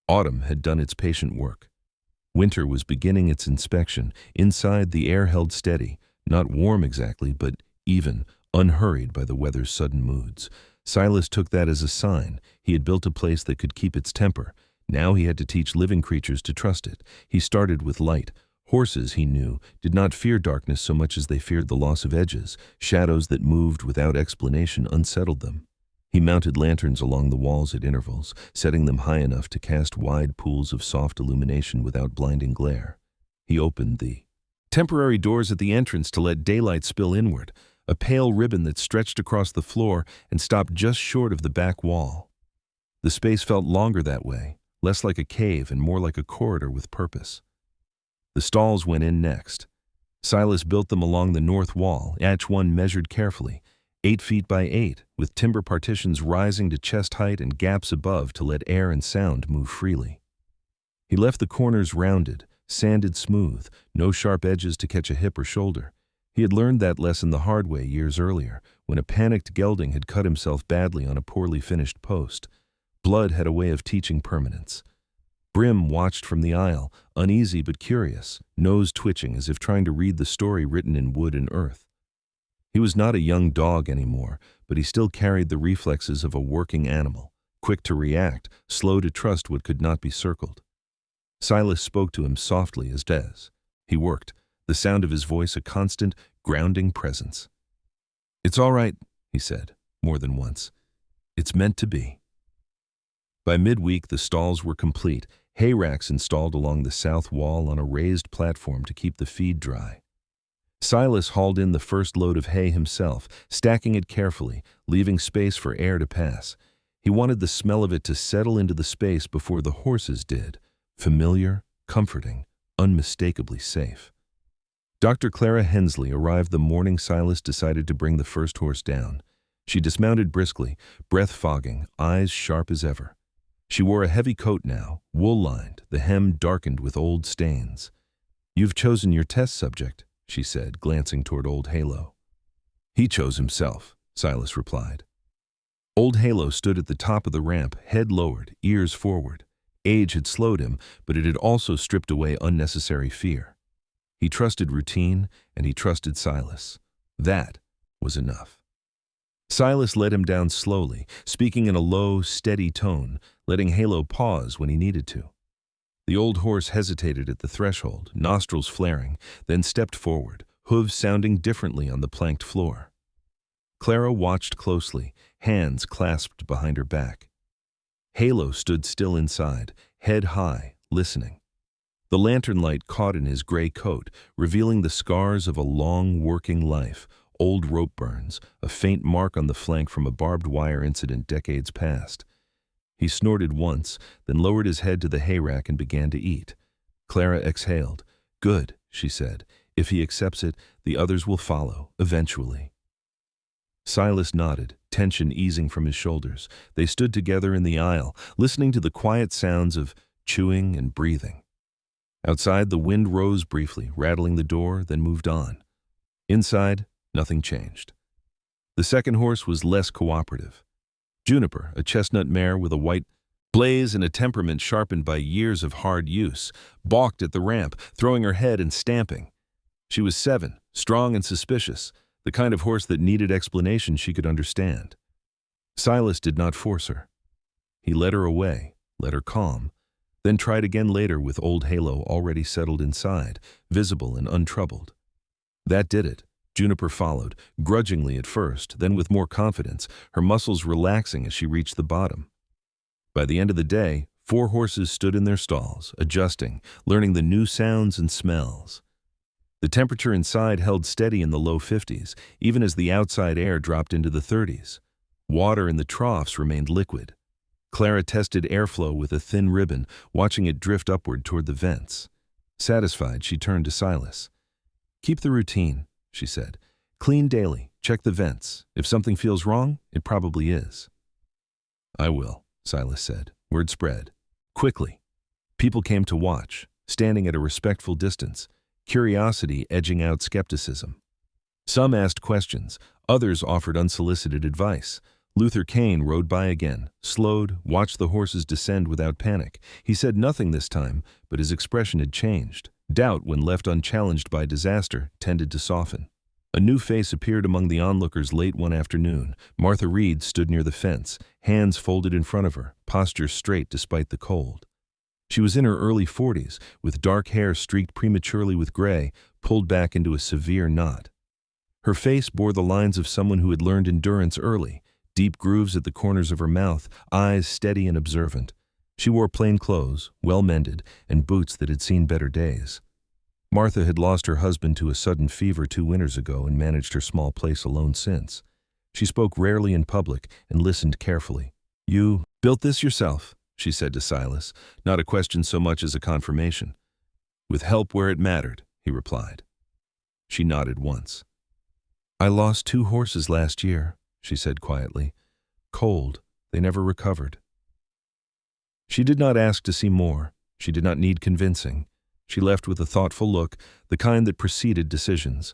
S1: Autumn had done its patient work. Winter was beginning its inspection. Inside, the air held steady, not warm exactly, but even, unhurried by the weather's sudden moods. Silas took that as a sign. He had built a place that could keep its temper. Now he had to teach living creatures to trust it. He started with light. Horses, he knew, did not fear darkness so much as they feared the loss of edges. Shadows that moved without explanation unsettled them. He mounted lanterns along the walls at intervals, setting them high enough to cast wide pools of soft illumination without blinding glare. He opened the Temporary doors at the entrance to let daylight spill inward, a pale ribbon that stretched across the floor and stopped just short of the back wall. The space felt longer that way, less like a cave and more like a corridor with purpose. The stalls went in next. Silas built them along the north wall, each one measured carefully, 8 feet by 8, with timber partitions rising to chest height and gaps above to let air and sound move freely. He left the corners rounded, sanded smooth, no sharp edges to catch a hip or shoulder. He had learned that lesson the hard way years earlier, when a panicked gelding had cut himself badly on a poorly finished post. Blood had a way of teaching permanence. Brim watched from the aisle, uneasy but curious, nose twitching as if trying to read the story written in wood and earth. He was not a young dog anymore, but he still carried the reflexes of a working animal, quick to react, slow to trust what could not be circled. Silas spoke to him softly as Des. He worked, the sound of his voice a constant, grounding presence. "It's all right," he said, more than once. "It's meant to be." By midweek, the stalls were complete, hay racks installed along the south wall on a raised platform to keep the feed dry. Silas hauled in the first load of hay himself, stacking it carefully, leaving space for air to pass. He wanted the smell of it to settle into the space before the horses did, familiar, comforting, unmistakably safe. Dr. Clara Hensley arrived the morning Silas decided to bring the first horse down. She dismounted briskly, breath fogging, eyes sharp as ever. She wore a heavy coat now, wool-lined, the hem darkened with old stains. "You've chosen your test subject," she said, glancing toward Old Halo. "He chose himself," Silas replied. Old Halo stood at the top of the ramp, head lowered, ears forward. Age had slowed him, but it had also stripped away unnecessary fear. He trusted routine, and he trusted Silas. That was enough. Silas led him down slowly, speaking in a low, steady tone, letting Halo pause when he needed to. The old horse hesitated at the threshold, nostrils flaring, then stepped forward, hooves sounding differently on the planked floor. Clara watched closely, hands clasped behind her back. Halo stood still inside, head high, listening. The lantern light caught in his gray coat, revealing the scars of a long working life, old rope burns, a faint mark on the flank from a barbed wire incident decades past. He snorted once, then lowered his head to the hay rack and began to eat. Clara exhaled. "Good," she said. "If he accepts it, the others will follow, eventually." Silas nodded, tension easing from his shoulders. They stood together in the aisle, listening to the quiet sounds of chewing and breathing. Outside, the wind rose briefly, rattling the door, then moved on. Inside, nothing changed. The second horse was less cooperative. Juniper, a chestnut mare with a white blaze and a temperament sharpened by years of hard use, balked at the ramp, throwing her head and stamping. She was 7, strong and suspicious, the kind of horse that needed explanation she could understand. Silas did not force her. He led her away, let her calm, then tried again later with Old Halo already settled inside, visible and untroubled. That did it. Juniper followed, grudgingly at first, then with more confidence, her muscles relaxing as she reached the bottom. By the end of the day, 4 horses stood in their stalls, adjusting, learning the new sounds and smells. The temperature inside held steady in the low 50s, even as the outside air dropped into the 30s. Water in the troughs remained liquid. Clara tested airflow with a thin ribbon, watching it drift upward toward the vents. Satisfied, she turned to Silas. "Keep the routine," she said. "Clean daily, check the vents. If something feels wrong, it probably is." "I will," Silas said. Word spread. Quickly. People came to watch, standing at a respectful distance, curiosity edging out skepticism. Some asked questions, others offered unsolicited advice. Luther Kane rode by again, slowed, watched the horses descend without panic. He said nothing this time, but his expression had changed. Doubt, when left unchallenged by disaster, tended to soften. A new face appeared among the onlookers late one afternoon. Martha Reed stood near the fence, hands folded in front of her, posture straight despite the cold. She was in her early 40s, with dark hair streaked prematurely with gray, pulled back into a severe knot. Her face bore the lines of someone who had learned endurance early, deep grooves at the corners of her mouth, eyes steady and observant. She wore plain clothes, well mended, and boots that had seen better days. Martha had lost her husband to a sudden fever 2 winters ago and managed her small place alone since. She spoke rarely in public and listened carefully. "You built this yourself," she said to Silas, not a question so much as a confirmation. "With help where it mattered," he replied. She nodded once. "I lost 2 horses last year," she said quietly. "Cold, they never recovered." She did not ask to see more. She did not need convincing. She left with a thoughtful look, the kind that preceded decisions.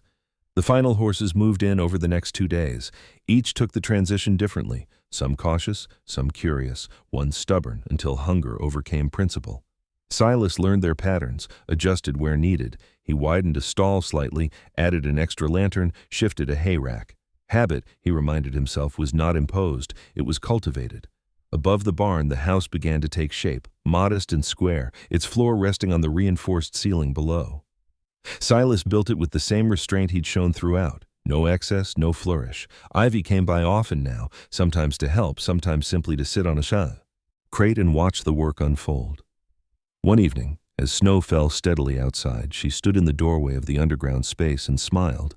S1: The final horses moved in over the next 2 days. Each took the transition differently, some cautious, some curious, one stubborn until hunger overcame principle. Silas learned their patterns, adjusted where needed. He widened a stall slightly, added an extra lantern, shifted a hay rack. Habit, he reminded himself, was not imposed, it was cultivated. Above the barn, the house began to take shape, modest and square, its floor resting on the reinforced ceiling below. Silas built it with the same restraint he'd shown throughout. No excess, no flourish. Ivy came by often now, sometimes to help, sometimes simply to sit on a crate and watch the work unfold. One evening, as snow fell steadily outside, she stood in the doorway of the underground space and smiled.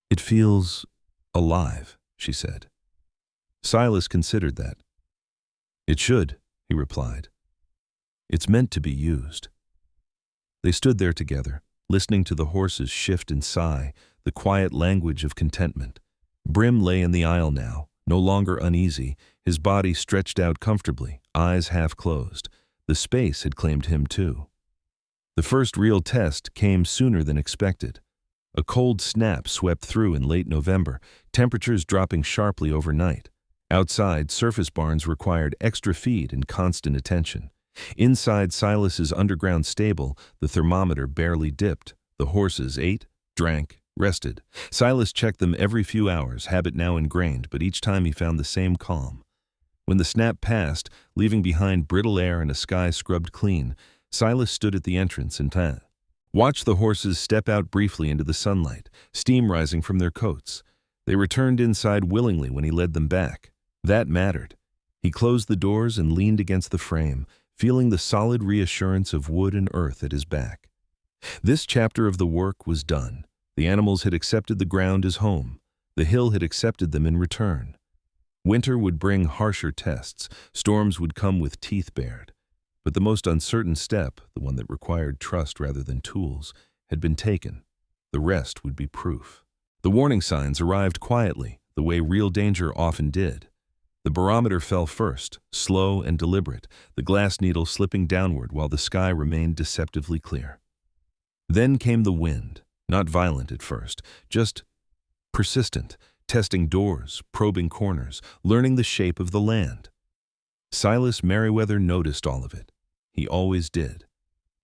S1: "It feels alive," she said. Silas considered that. "It should," he replied. "It's meant to be used." They stood there together, listening to the horses shift and sigh, the quiet language of contentment. Brim lay in the aisle now, no longer uneasy, his body stretched out comfortably, eyes half closed. The space had claimed him too. The first real test came sooner than expected. A cold snap swept through in late November, temperatures dropping sharply overnight. Outside, surface barns required extra feed and constant attention. Inside Silas's underground stable, the thermometer barely dipped. The horses ate, drank, rested. Silas checked them every few hours, habit now ingrained, but each time he found the same calm. When the snap passed, leaving behind brittle air and a sky scrubbed clean, Silas stood at the entrance and watched the horses step out briefly into the sunlight, steam rising from their coats. They returned inside willingly when he led them back. That mattered. He closed the doors and leaned against the frame, feeling the solid reassurance of wood and earth at his back. This chapter of the work was done. The animals had accepted the ground as home. The hill had accepted them in return. Winter would bring harsher tests. Storms would come with teeth bared. But the most uncertain step, the one that required trust rather than tools, had been taken. The rest would be proof. The warning signs arrived quietly, the way real danger often did. The barometer fell first, slow and deliberate, the glass needle slipping downward while the sky remained deceptively clear. Then came the wind, not violent at first, just persistent, testing doors, probing corners, learning the shape of the land. Silas Merriweather noticed all of it. He always did.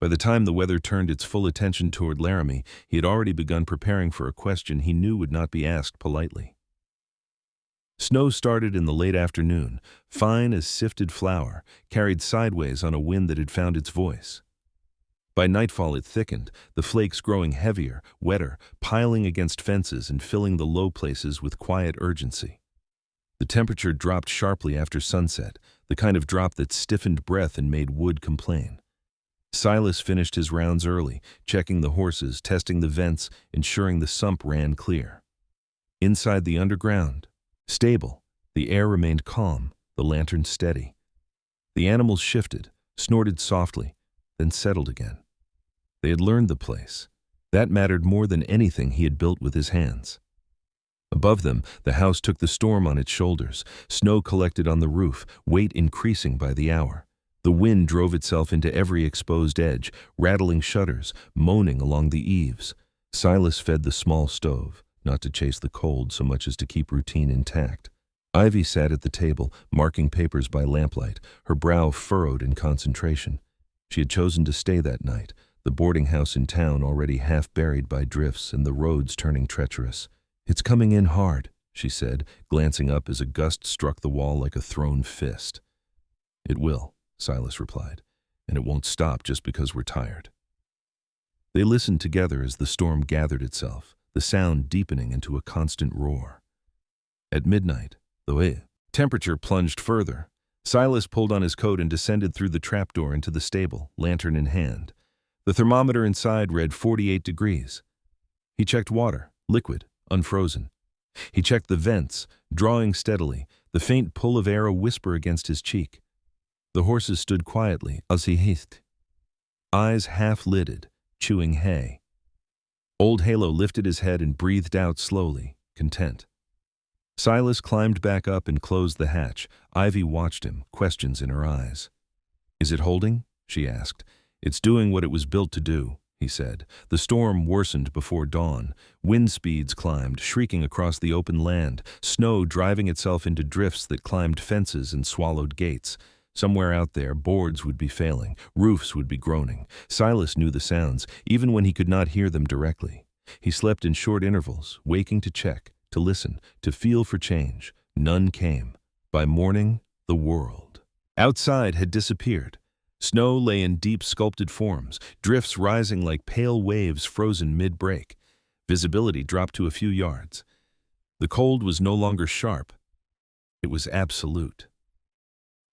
S1: By the time the weather turned its full attention toward Laramie, he had already begun preparing for a question he knew would not be asked politely. Snow started in the late afternoon, fine as sifted flour, carried sideways on a wind that had found its voice. By nightfall it thickened, the flakes growing heavier, wetter, piling against fences and filling the low places with quiet urgency. The temperature dropped sharply after sunset, the kind of drop that stiffened breath and made wood complain. Silas finished his rounds early, checking the horses, testing the vents, ensuring the sump ran clear. Inside the underground stable, the air remained calm, the lantern steady. The animals shifted, snorted softly, then settled again. They had learned the place. That mattered more than anything he had built with his hands. Above them, the house took the storm on its shoulders. Snow collected on the roof, weight increasing by the hour. The wind drove itself into every exposed edge, rattling shutters, moaning along the eaves. Silas fed the small stove, not to chase the cold so much as to keep routine intact. Ivy sat at the table, marking papers by lamplight, her brow furrowed in concentration. She had chosen to stay that night, the boarding house in town already half buried by drifts and the roads turning treacherous. "It's coming in hard," she said, glancing up as a gust struck the wall like a thrown fist. "It will," Silas replied, "and it won't stop just because we're tired." They listened together as the storm gathered itself, the sound deepening into a constant roar. At midnight, the temperature plunged further. Silas pulled on his coat and descended through the trapdoor into the stable, lantern in hand. The thermometer inside read 48 degrees. He checked water, liquid, unfrozen. He checked the vents, drawing steadily, the faint pull of air a whisper against his cheek. The horses stood quietly as he hissed, eyes half-lidded, chewing hay. Old Halo lifted his head and breathed out slowly, content. Silas climbed back up and closed the hatch. Ivy watched him, questions in her eyes. "Is it holding?" she asked. "It's doing what it was built to do," he said. The storm worsened before dawn. Wind speeds climbed, shrieking across the open land, snow driving itself into drifts that climbed fences and swallowed gates. Somewhere out there, boards would be failing, roofs would be groaning. Silas knew the sounds, even when he could not hear them directly. He slept in short intervals, waking to check, to listen, to feel for change. None came. By morning, the world outside had disappeared. Snow lay in deep sculpted forms, drifts rising like pale waves frozen mid-break. Visibility dropped to a few yards. The cold was no longer sharp. It was absolute.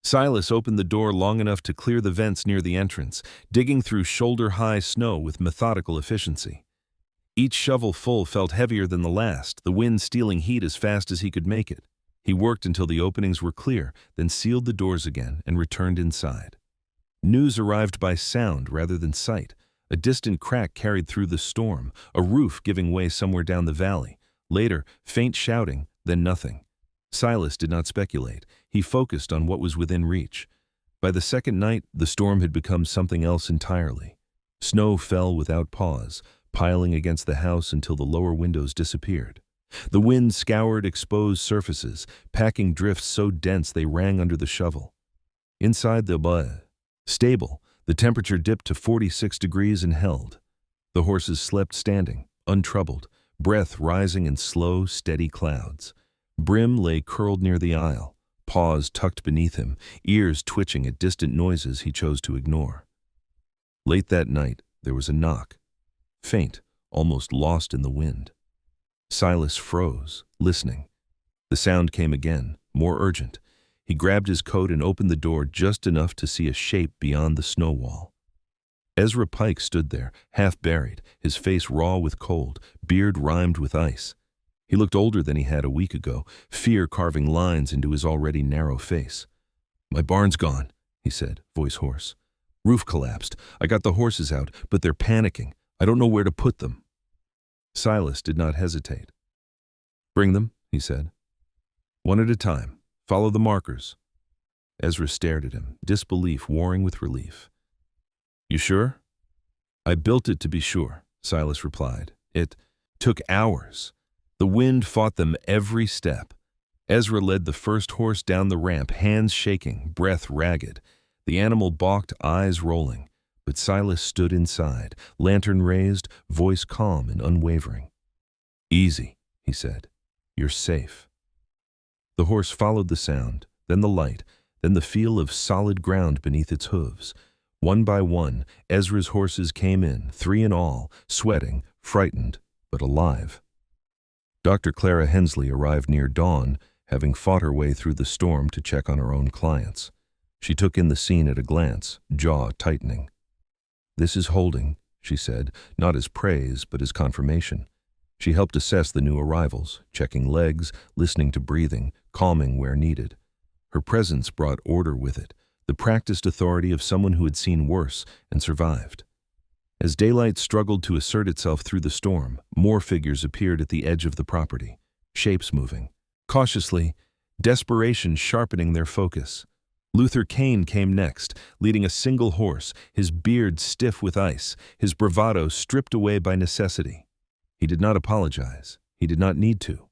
S1: Silas opened the door long enough to clear the vents near the entrance, digging through shoulder-high snow with methodical efficiency. Each shovel full felt heavier than the last, the wind stealing heat as fast as he could make it. He worked until the openings were clear, then sealed the doors again and returned inside. News arrived by sound rather than sight. A distant crack carried through the storm, a roof giving way somewhere down the valley. Later, faint shouting, then nothing. Silas did not speculate. He focused on what was within reach. By the second night, the storm had become something else entirely. Snow fell without pause, piling against the house until the lower windows disappeared. The wind scoured exposed surfaces, packing drifts so dense they rang under the shovel. Inside the stable, the temperature dipped to 46 degrees and held. The horses slept standing, untroubled, breath rising in slow, steady clouds. Brim lay curled near the aisle, paws tucked beneath him, ears twitching at distant noises he chose to ignore. Late that night, there was a knock. Faint, almost lost in the wind. Silas froze, listening. The sound came again, more urgent. He grabbed his coat and opened the door just enough to see a shape beyond the snow wall. Ezra Pike stood there, half buried, his face raw with cold, beard rimed with ice. He looked older than he had a week ago, fear carving lines into his already narrow face. "My barn's gone," he said, voice hoarse. "Roof collapsed. I got the horses out, but they're panicking. I don't know where to put them." Silas did not hesitate. "Bring them," he said. "One at a time. Follow the markers." Ezra stared at him, disbelief warring with relief. "You sure?" "I built it to be sure," Silas replied. "It took hours. The wind fought them every step." Ezra led the first horse down the ramp, hands shaking, breath ragged. The animal balked, eyes rolling. But Silas stood inside, lantern raised, voice calm and unwavering. "Easy," he said. "You're safe." The horse followed the sound, then the light, then the feel of solid ground beneath its hooves. One by one, Ezra's horses came in, 3 in all, sweating, frightened, but alive. Dr. Clara Hensley arrived near dawn, having fought her way through the storm to check on her own clients. She took in the scene at a glance, jaw tightening. "This is holding," she said, not as praise, but as confirmation. She helped assess the new arrivals, checking legs, listening to breathing, calming where needed. Her presence brought order with it, the practiced authority of someone who had seen worse and survived. As daylight struggled to assert itself through the storm, more figures appeared at the edge of the property, shapes moving. Cautiously, desperation sharpening their focus. Luther Kane came next, leading a single horse, his beard stiff with ice, his bravado stripped away by necessity. He did not apologize. He did not need to.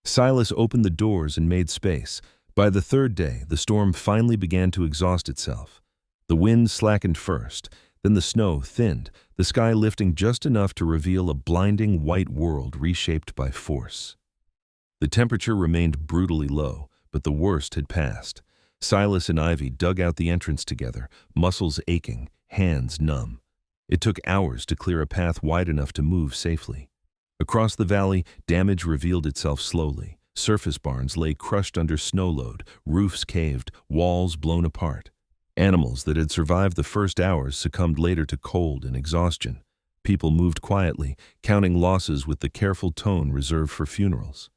S1: Silas opened the doors and made space. By the third day, the storm finally began to exhaust itself. The wind slackened first, then the snow thinned, the sky lifting just enough to reveal a blinding white world reshaped by force. The temperature remained brutally low, but the worst had passed. Silas and Ivy dug out the entrance together, muscles aching, hands numb. It took hours to clear a path wide enough to move safely. Across the valley, damage revealed itself slowly. Surface barns lay crushed under snow load, roofs caved, walls blown apart. Animals that had survived the first hours succumbed later to cold and exhaustion. People moved quietly, counting losses with the careful tone reserved for funerals.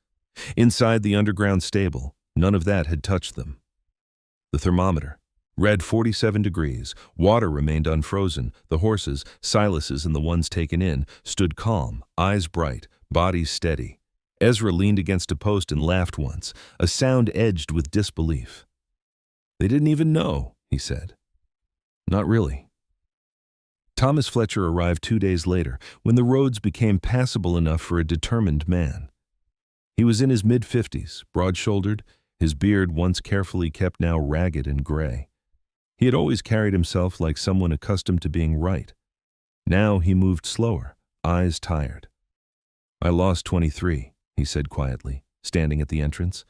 S1: Inside the underground stable, none of that had touched them. The thermometer read 47 degrees. Water remained unfrozen. The horses, Silas's and the ones taken in, stood calm, eyes bright, bodies steady. Ezra leaned against a post and laughed once, a sound edged with disbelief. "They didn't even know," he said. "Not really." Thomas Fletcher arrived 2 days later, when the roads became passable enough for a determined man. He was in his mid-50s, broad-shouldered, his beard, once carefully kept, now ragged and gray. He had always carried himself like someone accustomed to being right. Now he moved slower, eyes tired. "I lost 23, he said quietly, standing at the entrance.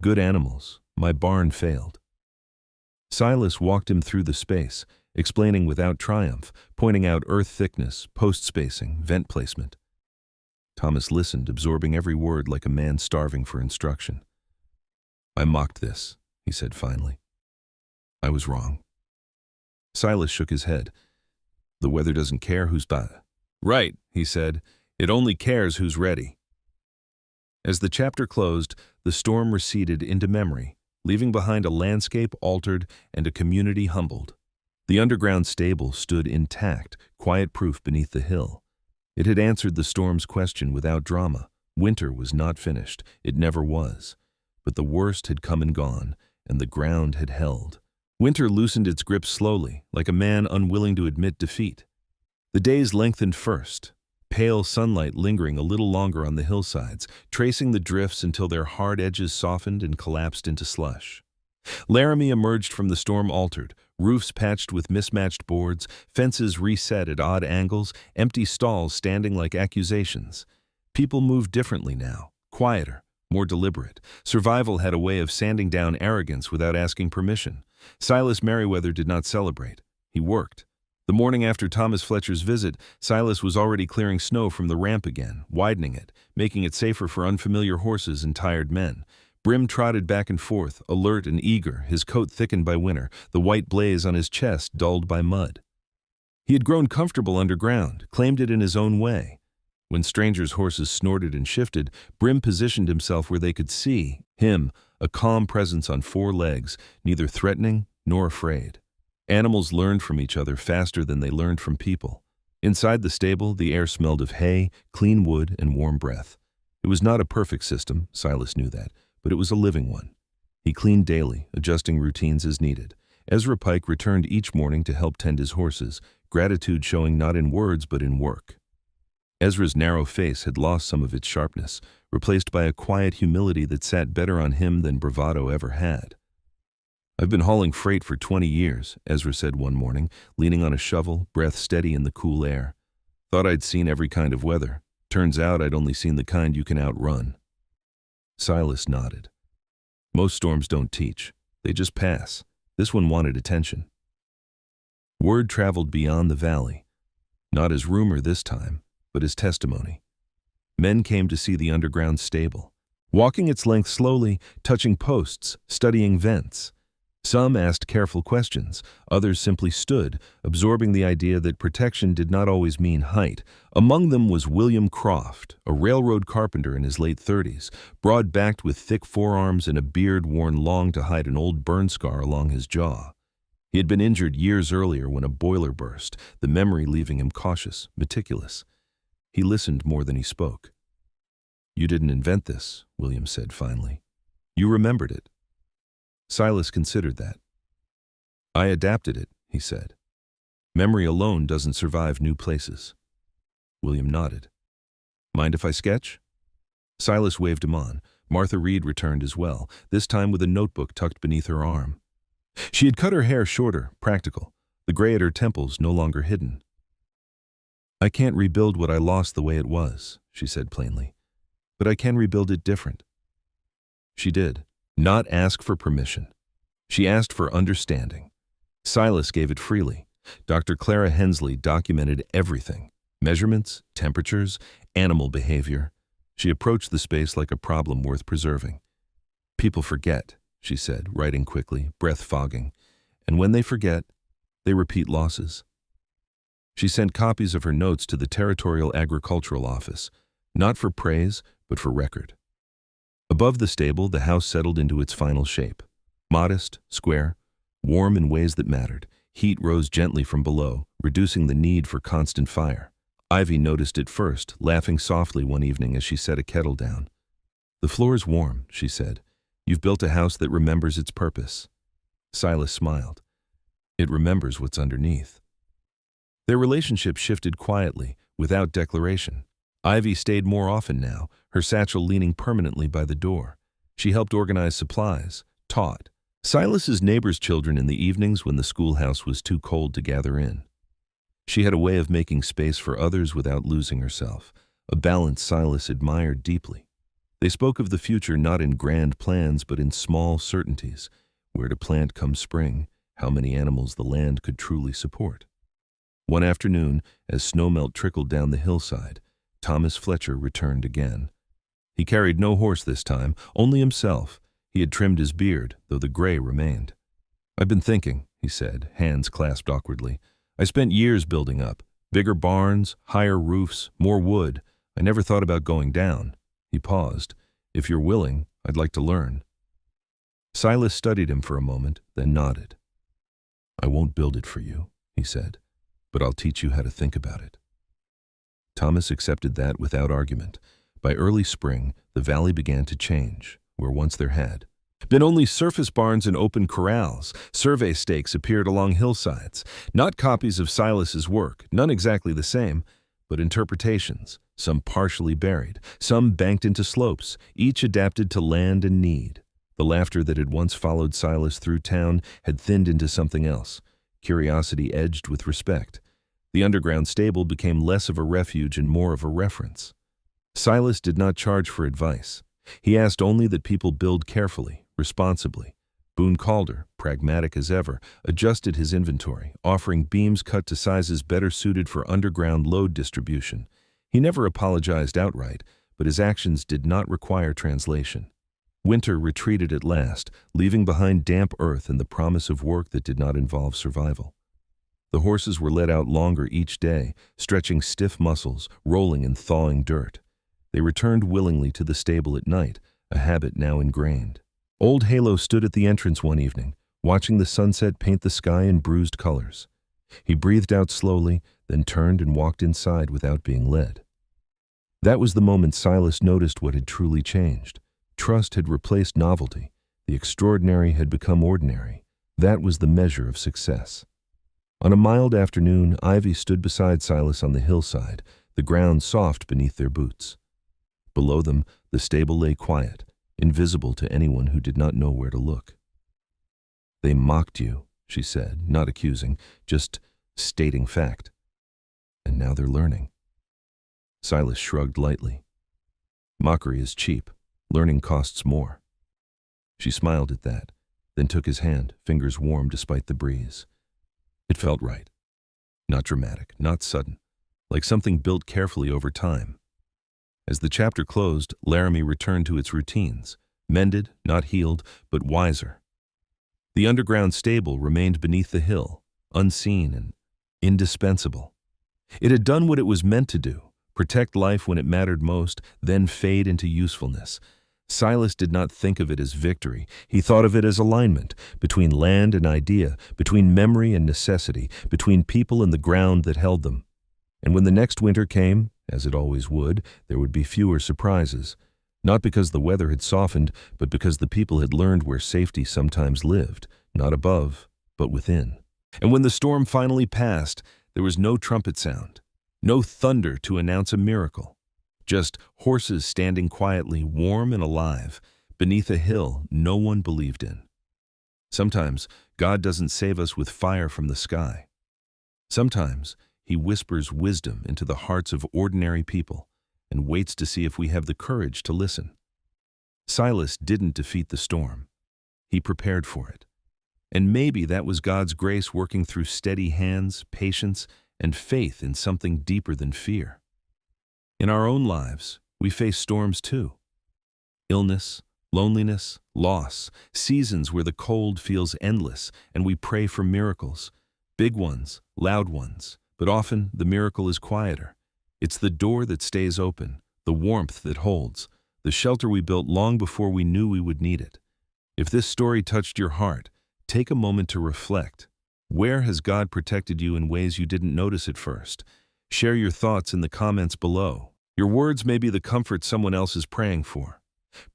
S1: "Good animals. My barn failed." Silas walked him through the space, explaining without triumph, pointing out earth thickness, post spacing, vent placement. Thomas listened, absorbing every word like a man starving for instruction. "I mocked this," he said finally. "I was wrong." Silas shook his head. "The weather doesn't care who's bad." "Right," he said. "It only cares who's ready." As the chapter closed, the storm receded into memory, leaving behind a landscape altered and a community humbled. The underground stable stood intact, quiet proof beneath the hill. It had answered the storm's question without drama. Winter was not finished. It never was. But the worst had come and gone, and the ground had held. Winter loosened its grip slowly, like a man unwilling to admit defeat. The days lengthened first, pale sunlight lingering a little longer on the hillsides, tracing the drifts until their hard edges softened and collapsed into slush. Laramie emerged from the storm altered, roofs patched with mismatched boards, fences reset at odd angles, empty stalls standing like accusations. People moved differently now, quieter, more deliberate. Survival had a way of sanding down arrogance without asking permission. Silas Merriweather did not celebrate. He worked. The morning after Thomas Fletcher's visit, Silas was already clearing snow from the ramp again, widening it, making it safer for unfamiliar horses and tired men. Brim trotted back and forth, alert and eager, his coat thickened by winter, the white blaze on his chest dulled by mud. He had grown comfortable underground, claimed it in his own way. When strangers' horses snorted and shifted, Brim positioned himself where they could see him, a calm presence on 4 legs, neither threatening nor afraid. Animals learned from each other faster than they learned from people. Inside the stable, the air smelled of hay, clean wood, and warm breath. It was not a perfect system, Silas knew that, but it was a living one. He cleaned daily, adjusting routines as needed. Ezra Pike returned each morning to help tend his horses, gratitude showing not in words but in work. Ezra's narrow face had lost some of its sharpness, replaced by a quiet humility that sat better on him than bravado ever had. "I've been hauling freight for 20 years, Ezra said one morning, leaning on a shovel, breath steady in the cool air. "Thought I'd seen every kind of weather. Turns out I'd only seen the kind you can outrun." Silas nodded. "Most storms don't teach. They just pass. This one wanted attention." Word traveled beyond the valley. Not as rumor this time, but as testimony. Men came to see the underground stable, walking its length slowly, touching posts, studying vents. Some asked careful questions, others simply stood, absorbing the idea that protection did not always mean height. Among them was William Croft, a railroad carpenter in his late 30s, broad-backed with thick forearms and a beard worn long to hide an old burn scar along his jaw. He had been injured years earlier when a boiler burst, the memory leaving him cautious, meticulous. He listened more than he spoke. "You didn't invent this," William said finally. "You remembered it." Silas considered that. "I adapted it," he said. "Memory alone doesn't survive new places." William nodded. "Mind if I sketch?" Silas waved him on. Martha Reed returned as well, this time with a notebook tucked beneath her arm. She had cut her hair shorter, practical, the gray at her temples no longer hidden. "I can't rebuild what I lost the way it was," she said plainly, "but I can rebuild it different." She did. Not ask for permission. She asked for understanding. Silas gave it freely. Dr. Clara Hensley documented everything. Measurements, temperatures, animal behavior. She approached the space like a problem worth preserving. "People forget," she said, writing quickly, breath fogging. And when they forget, they repeat losses. She sent copies of her notes to the Territorial Agricultural Office, not for praise, but for record. Above the stable, the house settled into its final shape. Modest, square, warm in ways that mattered. Heat rose gently from below, reducing the need for constant fire. Ivy noticed it first, laughing softly one evening as she set a kettle down. "The floor's warm," she said. "You've built a house that remembers its purpose." Silas smiled. "It remembers what's underneath." Their relationship shifted quietly, without declaration. Ivy stayed more often now, her satchel leaning permanently by the door. She helped organize supplies, taught. Silas's neighbors' children in the evenings when the schoolhouse was too cold to gather in. She had a way of making space for others without losing herself, a balance Silas admired deeply. They spoke of the future not in grand plans but in small certainties, where to plant come spring, how many animals the land could truly support. One afternoon, as snowmelt trickled down the hillside, Thomas Fletcher returned again. He carried no horse this time, only himself. He had trimmed his beard, though the gray remained. "I've been thinking," he said, hands clasped awkwardly. "I spent years building up. Bigger barns, higher roofs, more wood. I never thought about going down." He paused. "If you're willing, I'd like to learn." Silas studied him for a moment, then nodded. "I won't build it for you," he said, "but I'll teach you how to think about it." Thomas accepted that without argument. By early spring, the valley began to change, where once there had been only surface barns and open corrals. Survey stakes appeared along hillsides, not copies of Silas's work, none exactly the same, but interpretations, some partially buried, some banked into slopes, each adapted to land and need. The laughter that had once followed Silas through town had thinned into something else, curiosity edged with respect. The underground stable became less of a refuge and more of a reference. Silas did not charge for advice. He asked only that people build carefully, responsibly. Boone Calder, pragmatic as ever, adjusted his inventory, offering beams cut to sizes better suited for underground load distribution. He never apologized outright, but his actions did not require translation. Winter retreated at last, leaving behind damp earth and the promise of work that did not involve survival. The horses were let out longer each day, stretching stiff muscles, rolling and thawing dirt. They returned willingly to the stable at night, a habit now ingrained. Old Halo stood at the entrance one evening, watching the sunset paint the sky in bruised colors. He breathed out slowly, then turned and walked inside without being led. That was the moment Silas noticed what had truly changed. Trust had replaced novelty. The extraordinary had become ordinary. That was the measure of success. On a mild afternoon, Ivy stood beside Silas on the hillside, the ground soft beneath their boots. Below them, the stable lay quiet, invisible to anyone who did not know where to look. "They mocked you," she said, not accusing, just stating fact. "And now they're learning." Silas shrugged lightly. "Mockery is cheap. Learning costs more." She smiled at that, then took his hand, fingers warm despite the breeze. It felt right. Not dramatic, not sudden, like something built carefully over time. As the chapter closed, Laramie returned to its routines, mended, not healed, but wiser. The underground stable remained beneath the hill, unseen and indispensable. It had done what it was meant to do, protect life when it mattered most, then fade into usefulness. Silas did not think of it as victory. He thought of it as alignment, between land and idea, between memory and necessity, between people and the ground that held them. And when the next winter came, as it always would, there would be fewer surprises. Not because the weather had softened, but because the people had learned where safety sometimes lived, not above, but within. And when the storm finally passed, there was no trumpet sound, no thunder to announce a miracle. Just horses standing quietly, warm and alive, beneath a hill no one believed in. Sometimes God doesn't save us with fire from the sky. Sometimes He whispers wisdom into the hearts of ordinary people and waits to see if we have the courage to listen. Silas didn't defeat the storm. He prepared for it. And maybe that was God's grace working through steady hands, patience, and faith in something deeper than fear. In our own lives, we face storms too. Illness, Loneliness, loss, seasons where the cold feels endless, and we pray for miracles. Big ones, loud ones, but often the miracle is quieter. It's the door that stays open, the warmth that holds, the shelter we built long before we knew we would need it. If this story touched your heart, take a moment to reflect. Where has God protected you in ways you didn't notice at first? Share your thoughts in the comments below. Your words may be the comfort someone else is praying for.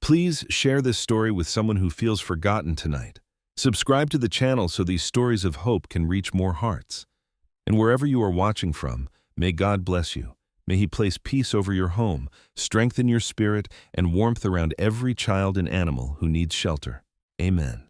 S1: Please share this story with someone who feels forgotten tonight. Subscribe to the channel so these stories of hope can reach more hearts. And wherever you are watching from, may God bless you. May He place peace over your home, strengthen your spirit, and warmth around every child and animal who needs shelter. Amen.